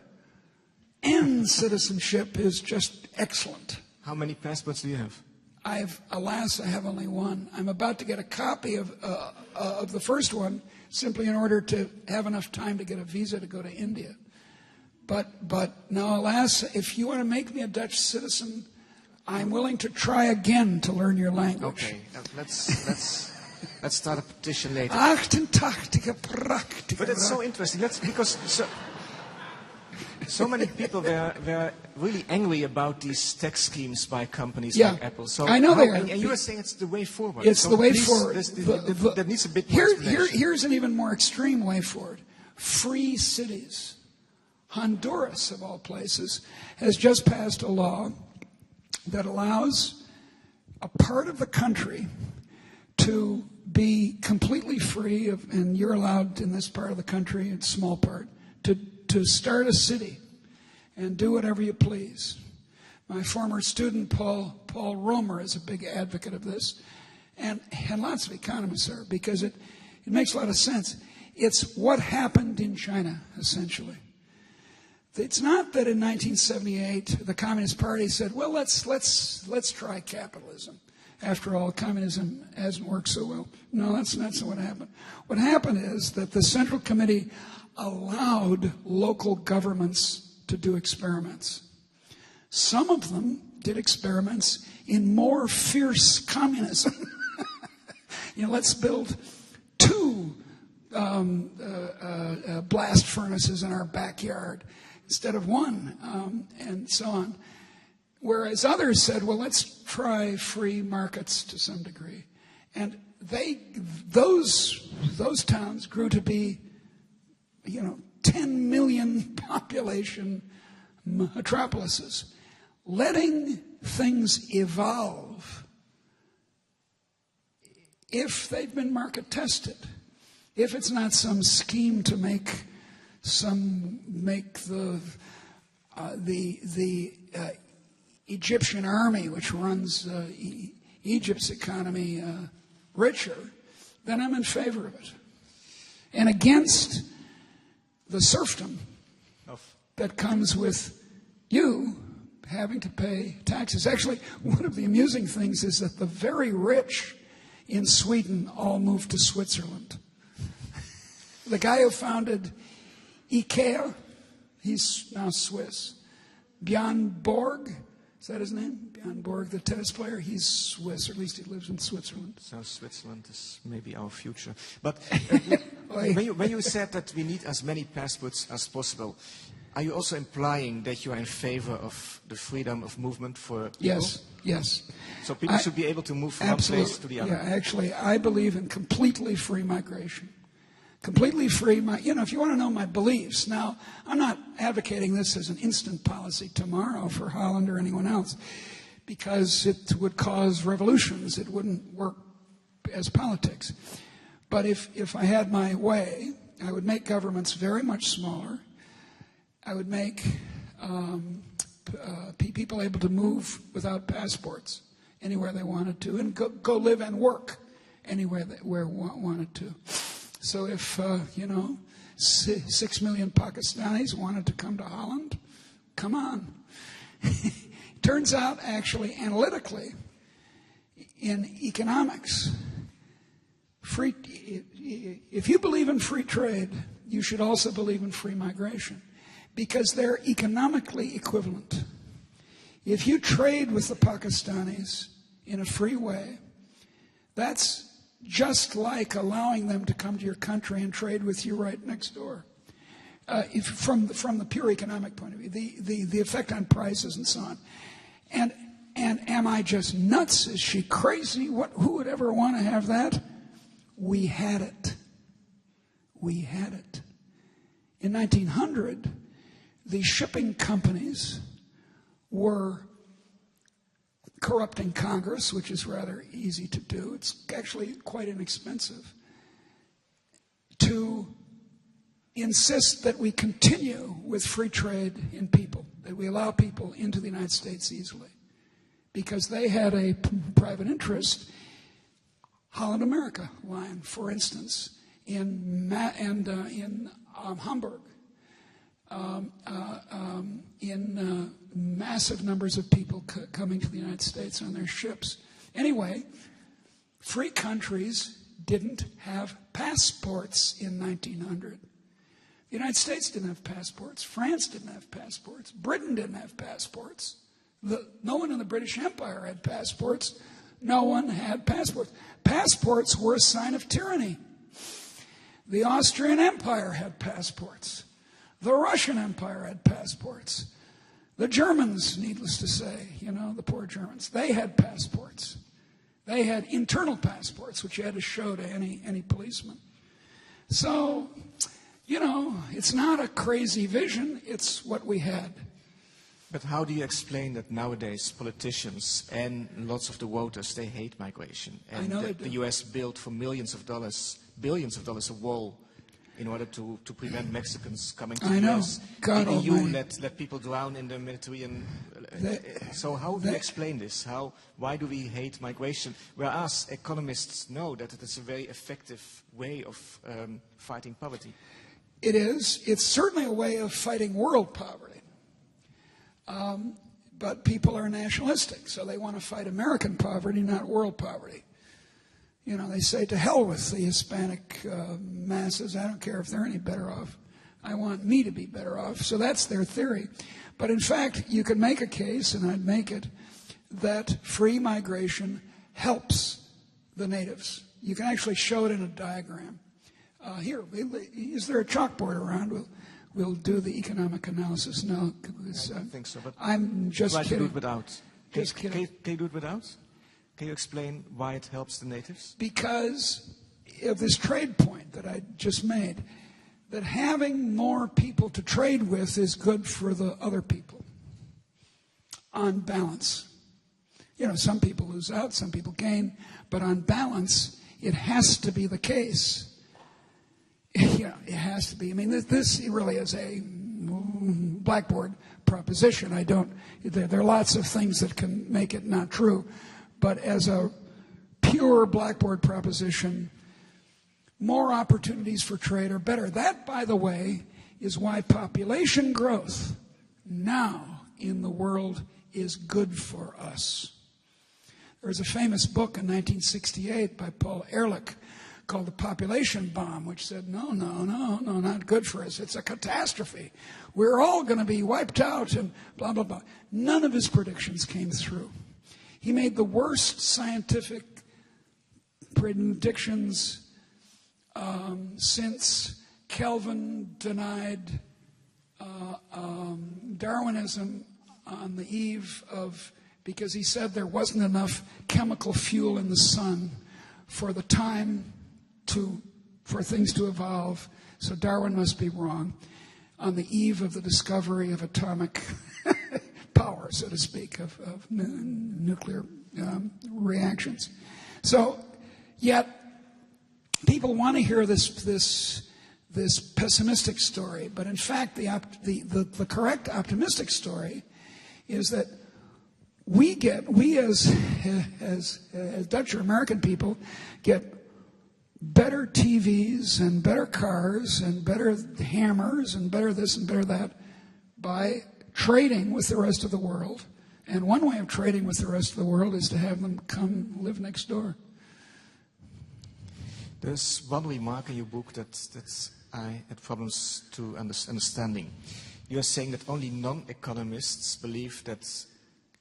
N citizenship is just excellent. How many passports do you have? I have only one. I'm about to get a copy of the first one, simply in order to have enough time to get a visa to go to India. But no, alas, if you want to make me a Dutch citizen, I'm willing to try again to learn your language. Okay, let's start a petition later. 88 prachtige. But it's so interesting. Because so many people were really angry about these tax schemes by companies like Apple. So I know they are. And you were saying it's the way forward. It's the way forward. That needs a bit more explanation. Here's an even more extreme way forward. Free cities. Honduras, of all places, has just passed a law that allows a part of the country to be completely free of, and you're allowed in this part of the country, a small part, to start a city and do whatever you please. My former student, Paul Romer, is a big advocate of this, and lots of economists are, because it makes a lot of sense. It's what happened in China, essentially. It's not that in 1978 the Communist Party said, well, let's try capitalism. After all, communism hasn't worked so well. No, that's not what happened. What happened is that the Central Committee allowed local governments to do experiments. Some of them did experiments in more fierce communism. Let's build 2 blast furnaces in our backyard instead of 1, and so on. Whereas others said, well, let's try free markets to some degree. And those towns grew to be, 10 million population metropolises. Letting things evolve, if they've been market tested, if it's not some scheme to make the Egyptian army, which runs Egypt's economy, richer, then I'm in favor of it. And against the serfdom that comes with you having to pay taxes. Actually, one of the amusing things is that the very rich in Sweden all moved to Switzerland. The guy who founded IKEA, he's now Swiss. Björn Borg, is that his name? Björn Borg, the tennis player, he's Swiss, or at least he lives in Switzerland. So Switzerland is maybe our future. But when you said that we need as many passports as possible, are you also implying that you are in favor of the freedom of movement for people? Yes. So people should be able to move from one place to the other. Yeah, actually, I believe in completely free migration. Completely free. If you want to know my beliefs, now, I'm not advocating this as an instant policy tomorrow for Holland or anyone else, because it would cause revolutions. It wouldn't work as politics. But if I had my way, I would make governments very much smaller. I would make people able to move without passports anywhere they wanted to, and go live and work anywhere they wanted to. So if, 6 million Pakistanis wanted to come to Holland, come on. Turns out, actually, analytically, in economics, if you believe in free trade, you should also believe in free migration, because they're economically equivalent. If you trade with the Pakistanis in a free way, that's just like allowing them to come to your country and trade with you right next door. From the pure economic point of view, the effect on prices and so on. And am I just nuts? Is she crazy? Who would ever want to have that? We had it. In 1900, the shipping companies were corrupting Congress, which is rather easy to do. It's actually quite inexpensive to insist that we continue with free trade in people, that we allow people into the United States easily, because they had a private interest. Holland America line, for instance, in Hamburg, in massive numbers of people coming to the United States on their ships. Anyway, free countries didn't have passports in 1900. The United States didn't have passports. France didn't have passports. Britain didn't have passports. No one in the British Empire had passports. No one had passports. Passports were a sign of tyranny. The Austrian Empire had passports. The Russian Empire had passports. The Germans, needless to say, the poor Germans, they had passports. They had internal passports, which you had to show to any policeman. So, it's not a crazy vision. It's what we had. But how do you explain that nowadays politicians and lots of the voters, they hate migration? And I know that the US built for billions of dollars a wall in order to prevent Mexicans coming to the US. God the EU Almighty. let people drown in the Mediterranean. So how do you explain this? Why do we hate migration? Whereas economists know that it is a very effective way of fighting poverty. It is. It's certainly a way of fighting world poverty. But people are nationalistic, so they want to fight American poverty, not world poverty. They say, to hell with the Hispanic masses. I don't care if they're any better off. I want me to be better off. So that's their theory. But in fact, you could make a case, and I'd make it, that free migration helps the natives. You can actually show it in a diagram. Here, is there a chalkboard around? We'll do the economic analysis. No, I don't think so. But I'm just try kidding. to do it without. Just kidding. Can you do it without? Can you explain why it helps the natives? Because of this trade point that I just made, that having more people to trade with is good for the other people, on balance. Some people lose out, some people gain, but on balance, it has to be the case. It has to be. I mean, this really is a blackboard proposition. There are lots of things that can make it not true. But as a pure blackboard proposition, more opportunities for trade are better. That, by the way, is why population growth now in the world is good for us. There was a famous book in 1968 by Paul Ehrlich called The Population Bomb, which said, no, not good for us. It's a catastrophe. We're all going to be wiped out and blah, blah, blah. None of his predictions came through. He made the worst scientific predictions since Kelvin denied Darwinism on the eve of, because he said there wasn't enough chemical fuel in the sun for the time for things to evolve, so Darwin must be wrong, on the eve of the discovery of atomic power, so to speak, of nuclear reactions. So, yet, people want to hear this pessimistic story, but in fact, the correct optimistic story is that we as Dutch or American people get better TVs and better cars and better hammers and better this and better that by trading with the rest of the world. And one way of trading with the rest of the world is to have them come live next door. There's one remark in your book that I had problems to understanding. You are saying that only non-economists believe that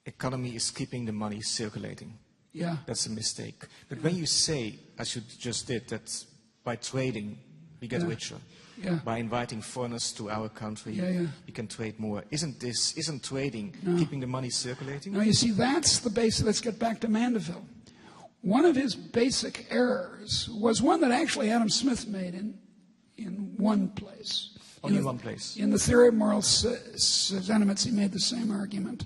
economy is keeping the money circulating. Yeah. That's a mistake. But when you say, as you just did, that by trading we get richer, by inviting foreigners to our country, we can trade more. Isn't trading keeping the money circulating? No, you see, that's the basic. Let's get back to Mandeville. One of his basic errors was one that actually Adam Smith made in one place. Only one place. In the theory of moral sentiments, he made the same argument.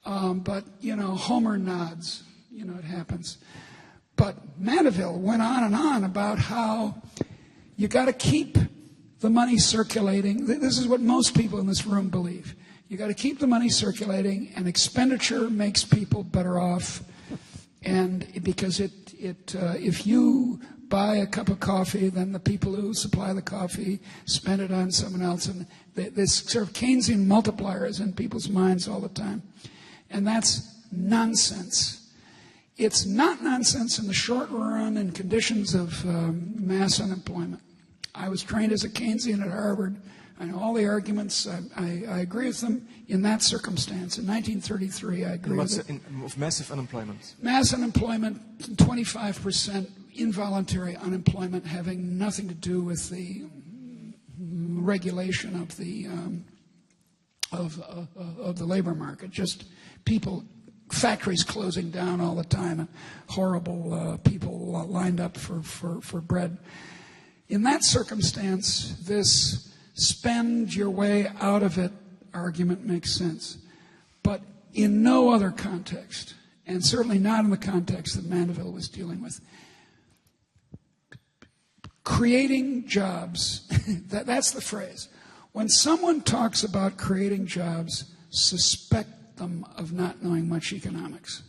But, Homer nods. It happens. But Mandeville went on and on about how you got to keep the money circulating. This is what most people in this room believe. You got to keep the money circulating, and expenditure makes people better off. And because if you buy a cup of coffee, then the people who supply the coffee spend it on someone else. And this sort of Keynesian multiplier is in people's minds all the time. And that's nonsense. It's not nonsense in the short run in conditions of mass unemployment. I was trained as a Keynesian at Harvard. I know all the arguments. I agree with them in that circumstance. In 1933, I agree with it. Of massive unemployment? Mass unemployment, 25% involuntary unemployment, having nothing to do with the regulation of the labor market. Just people, factories closing down all the time, and horrible people lined up for bread. In that circumstance, this spend your way out of it argument makes sense. But in no other context, and certainly not in the context that Mandeville was dealing with, creating jobs, that's the phrase. When someone talks about creating jobs, suspect them of not knowing much economics.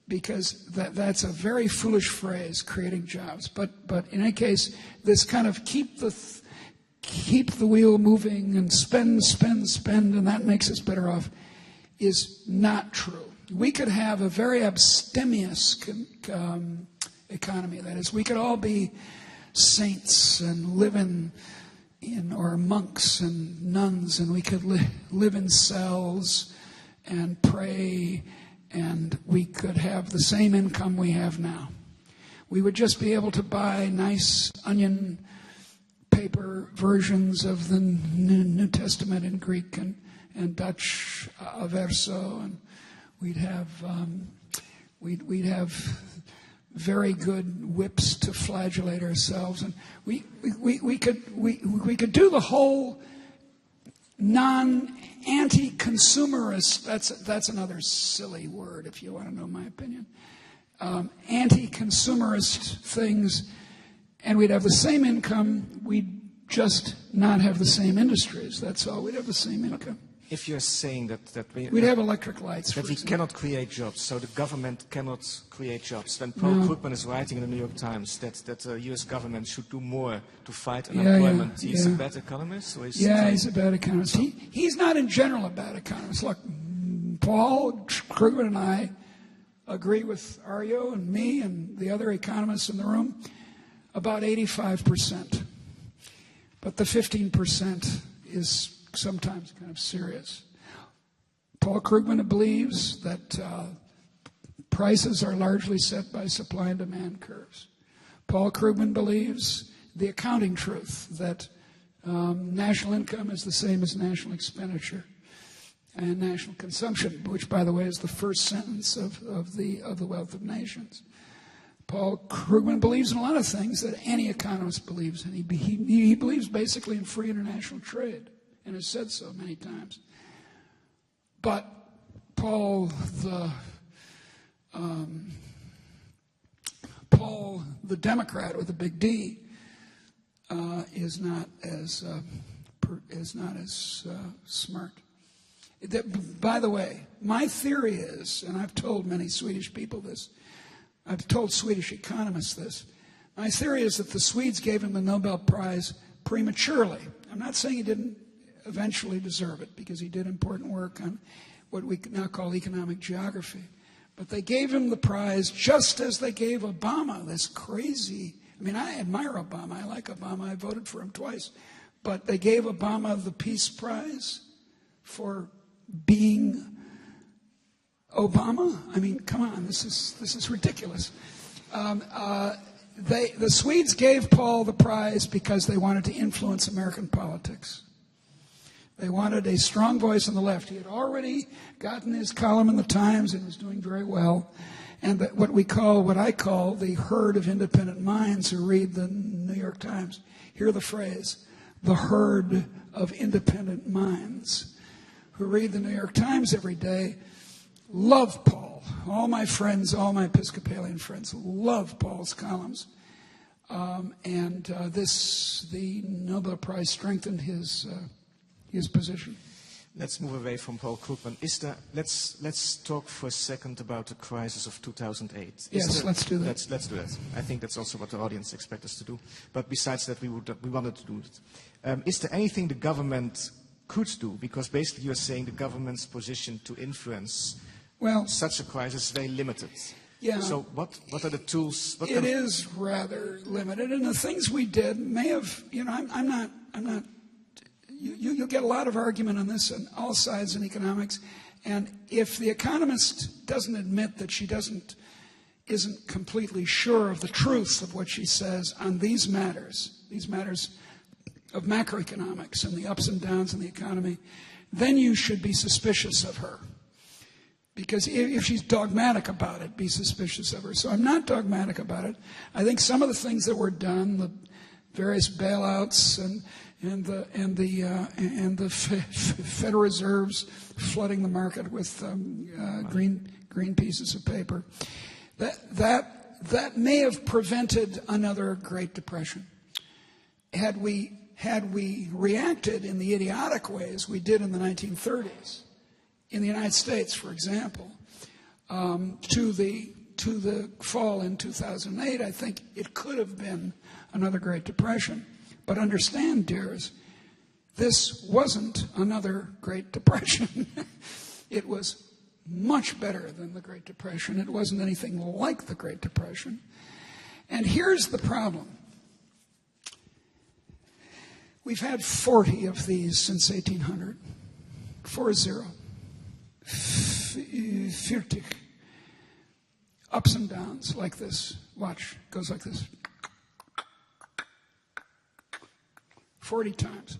Because that's a very foolish phrase, creating jobs. But in any case, this kind of keep the wheel moving and spend, and that makes us better off, is not true. We could have a very abstemious economy. That is, we could all be saints and live or monks and nuns, and we could live in cells and pray, and we could have the same income we have now. We would just be able to buy nice onion paper versions of the New Testament in Greek and Dutch verso, and we'd have very good whips to flagellate ourselves, and we could do the whole anti-consumerist. That's another silly word, if you want to know my opinion. Anti-consumerist things, and we'd have the same income. We'd just not have the same industries. That's all. We'd have the same income. If you're saying that we'd have electric lights, that we cannot create jobs, so the government cannot create jobs. When Krugman is writing in the New York Times that the U.S. government should do more to fight unemployment, he's a bad economist? Or he's a bad economist. He's not in general a bad economist. Look, Paul Krugman and I agree with Aryo and me and the other economists in the room about 85%. But the 15% is sometimes kind of serious. Paul Krugman believes that prices are largely set by supply and demand curves. Paul Krugman believes the accounting truth that national income is the same as national expenditure and national consumption, which, by the way, is the first sentence of the Wealth of Nations. Paul Krugman believes in a lot of things that any economist believes in. He believes basically in free international trade, and has said so many times. But Paul the Democrat with a big D is not as smart. By the way, my theory is, and I've told many Swedish people this, I've told Swedish economists this, my theory is that the Swedes gave him the Nobel Prize prematurely. I'm not saying he didn't eventually deserve it, because he did important work on what we now call economic geography. But they gave him the prize just as they gave Obama this crazy, I admire Obama, I like Obama, I voted for him twice, but they gave Obama the Peace Prize for being Obama. Come on, this is ridiculous. The Swedes gave Paul the prize because they wanted to influence American politics. They wanted a strong voice on the left. He had already gotten his column in the Times and was doing very well. And what I call the herd of independent minds who read the New York Times hear the phrase, the herd of independent minds, who read the New York Times every day love Paul. All my friends, all my Episcopalian friends love Paul's columns. The Nobel Prize strengthened his position. Let's move away from Paul Krugman. Let's talk for a second about the crisis of 2008. Yes, let's do that. Let's do that. I think that's also what the audience expects us to do. But besides that, we wanted to do it. Is there anything the government could do? Because basically you're saying the government's position to influence such a crisis is very limited. Yeah. So what are the tools? It is rather limited, and the things we did may have. I'm not. You'll get a lot of argument on this on all sides in economics, and if the economist doesn't admit that she isn't completely sure of the truth of what she says on these matters of macroeconomics and the ups and downs in the economy, then you should be suspicious of her. Because if she's dogmatic about it, be suspicious of her. So I'm not dogmatic about it. I think some of the things that were done, the various bailouts and the Federal Reserves flooding the market with green pieces of paper, that may have prevented another Great Depression. Had we reacted in the idiotic ways we did in the 1930s, in the United States, for example, to the fall in 2008, I think it could have been another Great Depression. But understand, dears, this wasn't another Great Depression. It was much better than the Great Depression. It wasn't anything like the Great Depression. And here's the problem. We've had 40 of these since 1800. 40. 40. Ups and downs like this. Watch, it goes like this. 40 times.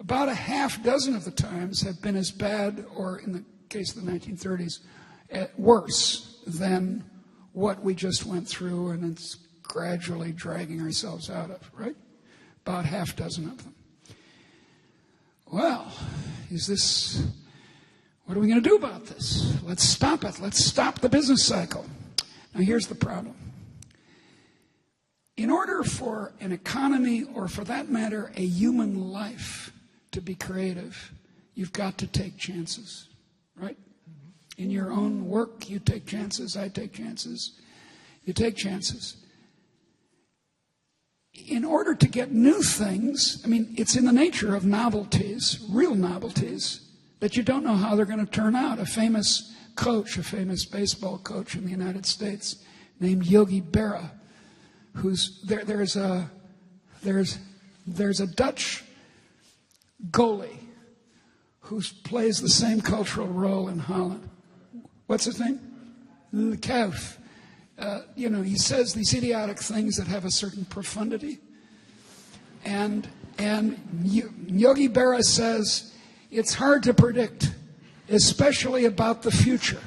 About a half dozen of the times have been as bad, or in the case of the 1930s, worse than what we just went through and it's gradually dragging ourselves out of, right? About half dozen of them. Well, what are we going to do about this? Let's stop it. Let's stop the business cycle. Now, here's the problem. In order for an economy, or for that matter, a human life, to be creative, you've got to take chances, right? In your own work, you take chances, I take chances. You take chances. In order to get new things, it's in the nature of novelties, real novelties, that you don't know how they're going to turn out. A famous baseball coach in the United States named Yogi Berra, there's a Dutch goalie who plays the same cultural role in Holland. What's his name? Cruyff. He says these idiotic things that have a certain profundity. And Yogi Berra says, it's hard to predict, especially about the future.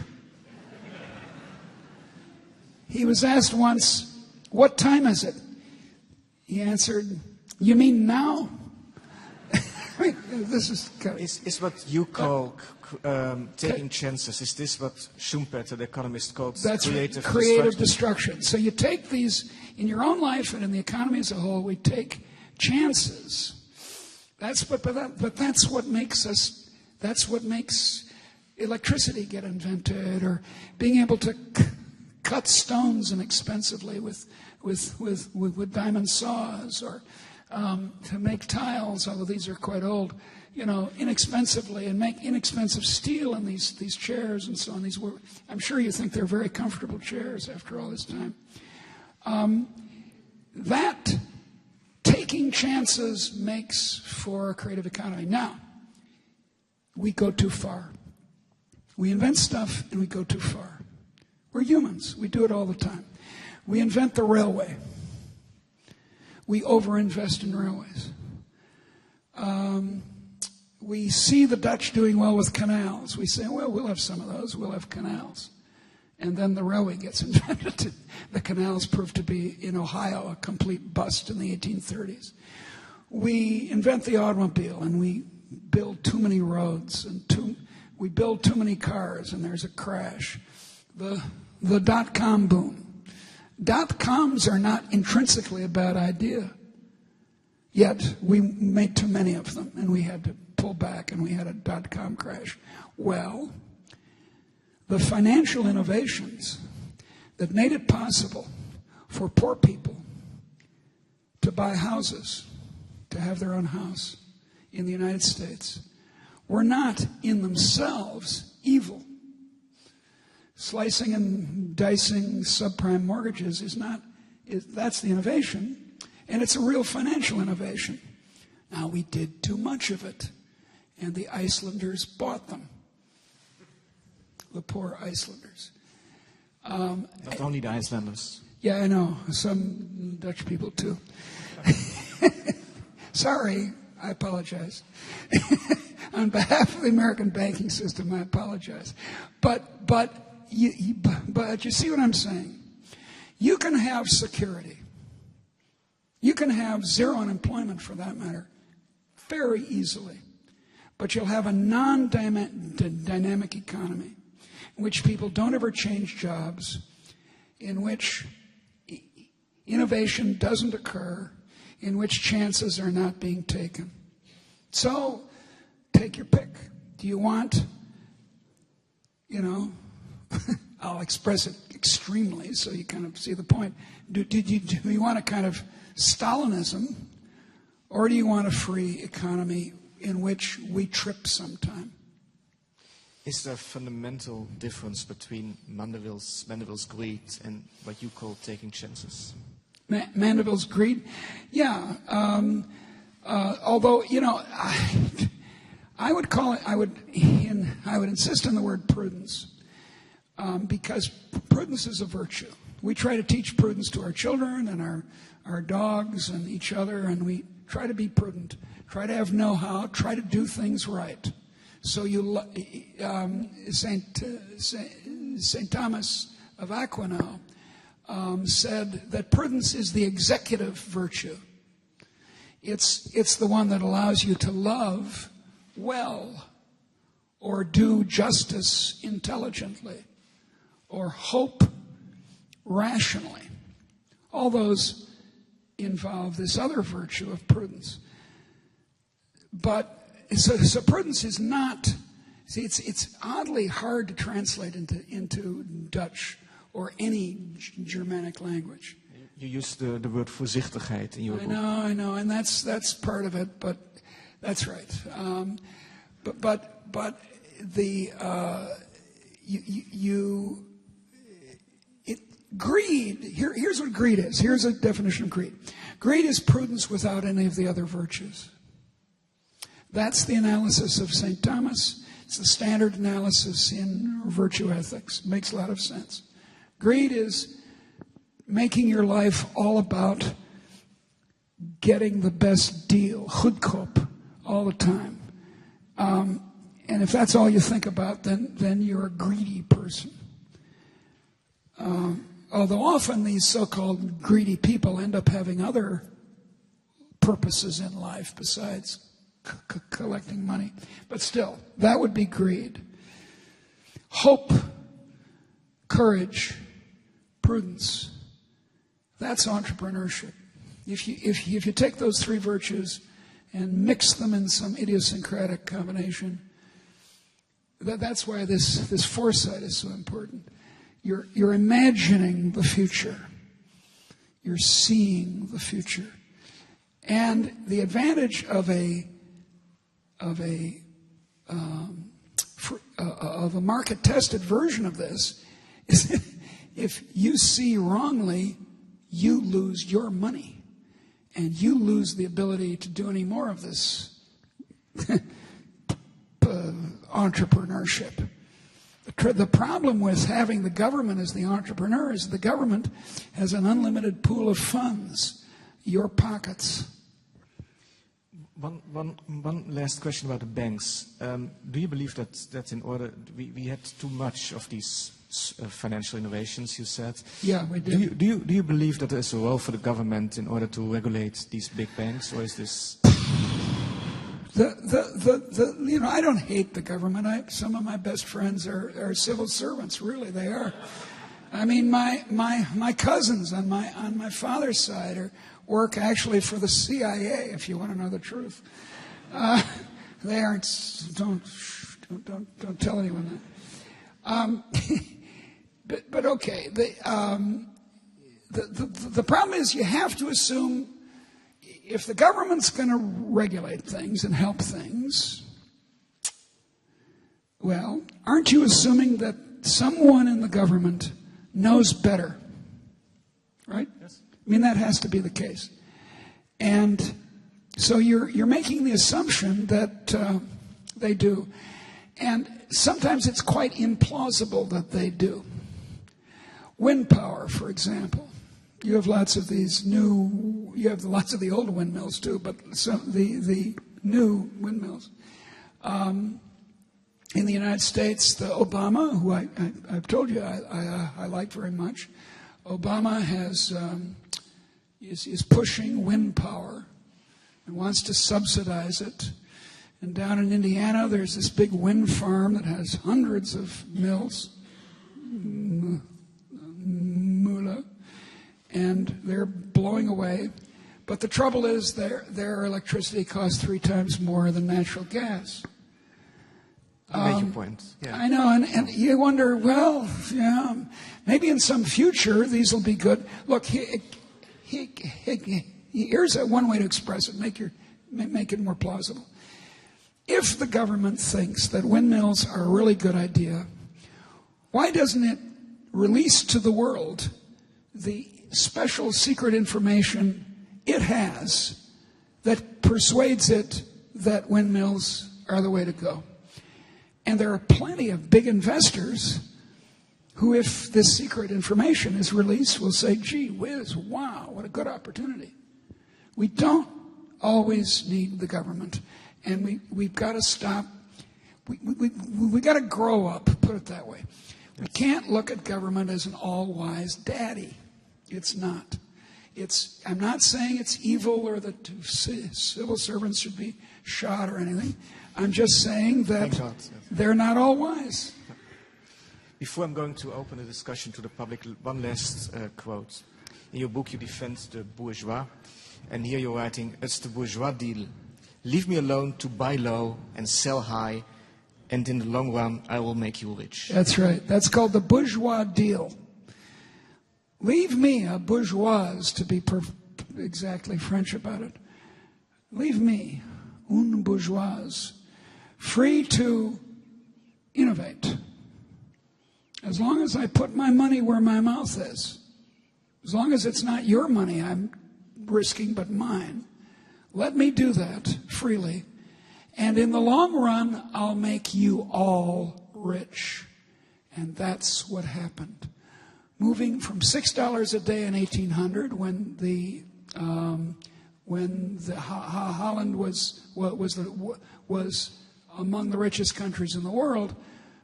He was asked once, what time is it? He answered, you mean now? This is what you call taking chances. Is this what Schumpeter, the economist, called creative destruction? So you take these in your own life and in the economy as a whole. We take chances. That's what makes electricity get invented, or being able to cut stones inexpensively with diamond saws, or to make tiles, although these are quite old, inexpensively, and make inexpensive steel in these chairs and so on. I'm sure you think they're very comfortable chairs after all this time. That taking chances makes for a creative economy. Now, we go too far. We invent stuff and we go too far. We're humans. We do it all the time. We invent the railway. We overinvest in railways. We see the Dutch doing well with canals. We say, well, we'll have some of those. We'll have canals. And then the railway gets invented. The canals proved to be, in Ohio, a complete bust in the 1830s. We invent the automobile, and we build too many roads and we build too many cars and there's a crash. The dot-com boom. Dot-coms are not intrinsically a bad idea. Yet we made too many of them and we had to pull back and we had a dot-com crash. Well, the financial innovations that made it possible for poor people to buy houses, to have their own house in the United States, were not in themselves evil. Slicing and dicing subprime mortgages that's the innovation, and it's a real financial innovation. Now, we did too much of it, and the Icelanders bought them. The poor Icelanders. Not only the Icelanders. Yeah, I know. Some Dutch people, too. Sorry, I apologize. On behalf of the American banking system, I apologize. But you see what I'm saying? You can have security. You can have zero unemployment, for that matter, very easily. But you'll have a non-dynamic economy in which people don't ever change jobs, in which innovation doesn't occur, in which chances are not being taken. So, take your pick. Do you want, I'll express it extremely so you kind of see the point. Do you want a kind of Stalinism, or do you want a free economy in which we trip sometime? Is there a fundamental difference between Mandeville's greed and what you call taking chances? Mandeville's greed? Yeah. Although, I would call it, I would insist on the word prudence, because prudence is a virtue. We try to teach prudence to our children and our dogs and each other, and we try to be prudent, try to have know-how, try to do things right. So Saint Thomas of Aquino said that prudence is the executive virtue. It's the one that allows you to love well, or do justice intelligently, or hope rationally. All those involve this other virtue of prudence. But so prudence is not. See, it's oddly hard to translate into Dutch or any Germanic languch. You use the word voorzichtigheid in your book. I know, and that's part of it. But that's right. But the greed. Here's what greed is. Here's a definition of greed. Greed is prudence without any of the other virtues. That's the analysis of St. Thomas. It's the standard analysis in virtue ethics. Makes a lot of sense. Greed is making your life all about getting the best deal, goedkoop, all the time. And if that's all you think about, then you're a greedy person. Although often these so-called greedy people end up having other purposes in life besides collecting money. But still, that would be greed. Hope, courage, prudence, that's entrepreneurship. If you take those three virtues and mix them in some idiosyncratic combination, that's why this foresight is so important. You're imagining the future. You're seeing the future. And the advantage of a market-tested version of this is if you see wrongly, you lose your money, and you lose the ability to do any more of this entrepreneurship. The problem with having the government as the entrepreneur is the government has an unlimited pool of funds, your pockets. One last question about the banks. Do you believe that in order we had too much of these financial innovations? You said. Yeah, we did. Do you believe that there is a role for the government in order to regulate these big banks, or is this? I don't hate the government. Some of my best friends are civil servants. Really, they are. I mean, my cousins on my father's side work actually for the CIA. If you want to know the truth, they aren't. Don't tell anyone that. But okay. The problem is you have to assume if the government's going to regulate things and help things, well, aren't you assuming that someone in the government knows better? Right? Yes. I mean, that has to be the case. And so you're making the assumption that they do. And sometimes it's quite implausible that they do. Wind power, for example. You have lots of these you have lots of the old windmills too, but the new windmills. In the United States, the Obama, who I've told you I like very much, Obama is pushing wind power and wants to subsidize it. And down in Indiana, there's this big wind farm that has hundreds of mills, and they're blowing away. But the trouble is their electricity costs 3 times more than natural gas. Major point. Yeah. I know, and you wonder, well, yeah, maybe in some future these will be good. Look, here's one way to express it, make it more plausible. If the government thinks that windmills are a really good idea, why doesn't it release to the world the special secret information it has that persuades it that windmills are the way to go? And there are plenty of big investors who, if this secret information is released, will say, gee whiz, wow, what a good opportunity. We don't always need the government. And we've got to stop. We've got to grow up, put it that way. We can't look at government as an all-wise daddy. It's not. I'm not saying it's evil or that civil servants should be shot or anything. I'm just saying that they're not all wise. Before I'm going to open the discussion to the public, one last quote. In your book, you defend the bourgeois, and here you're writing, it's the bourgeois deal. Leave me alone to buy low and sell high, and in the long run, I will make you rich. That's right. That's called the bourgeois deal. Leave me, a bourgeoise, to be exactly French about it. Leave me, une bourgeoise, free to innovate. As long as I put my money where my mouth is. As long as it's not your money I'm risking, but mine. Let me do that freely. And in the long run, I'll make you all rich. And that's what happened. Moving from $6 a day in 1800, when Holland was among the richest countries in the world,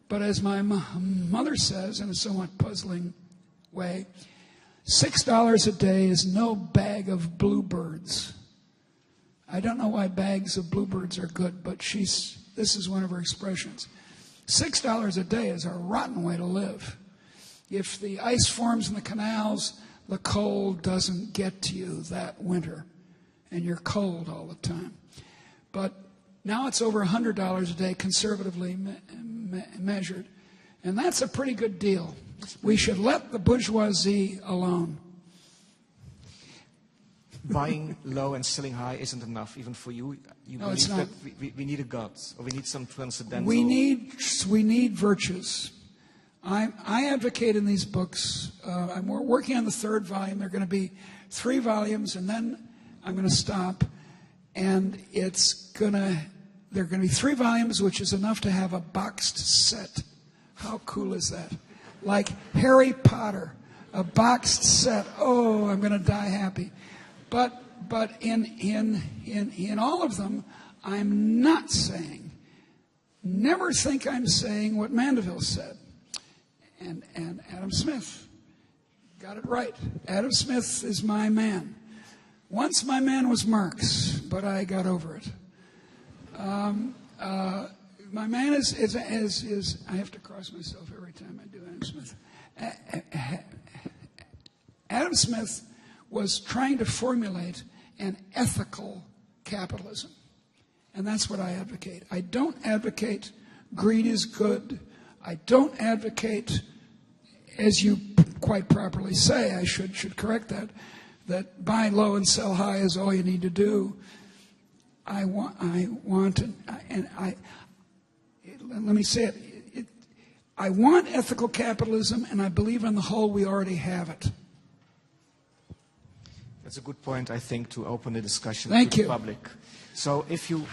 but as my mother says in a somewhat puzzling way, $6 a day is no bag of bluebirds. I don't know why bags of bluebirds are good, but this is one of her expressions. $6 a day is a rotten way to live. If the ice forms in the canals, the cold doesn't get to you that winter, and you're cold all the time. But now it's over $100 a day, conservatively measured, and that's a pretty good deal. We should let the bourgeoisie alone. Buying low and selling high isn't enough, even for you. No, it's not. That we need a God, or we need some transcendental. We need virtues. I advocate in these books. I'm working on the 3rd volume. There are going to be 3 volumes, and then I'm going to stop. And there are going to be 3 volumes, which is enough to have a boxed set. How cool is that? Like Harry Potter, a boxed set. Oh, I'm going to die happy. But in all of them, I'm not saying, never think I'm saying what Mandeville said. And Adam Smith got it right. Adam Smith is my man. Once my man was Marx, but I got over it. My man is I have to cross myself every time I do Adam Smith. Adam Smith was trying to formulate an ethical capitalism. And that's what I advocate. I don't advocate greed is good. I don't advocate, as you quite properly say, I should correct that buy low and sell high is all you need to do. Let me say it. I want ethical capitalism, and I believe on the whole we already have it. That's a good point, I think, to open the discussion Thank to you. the public. So if you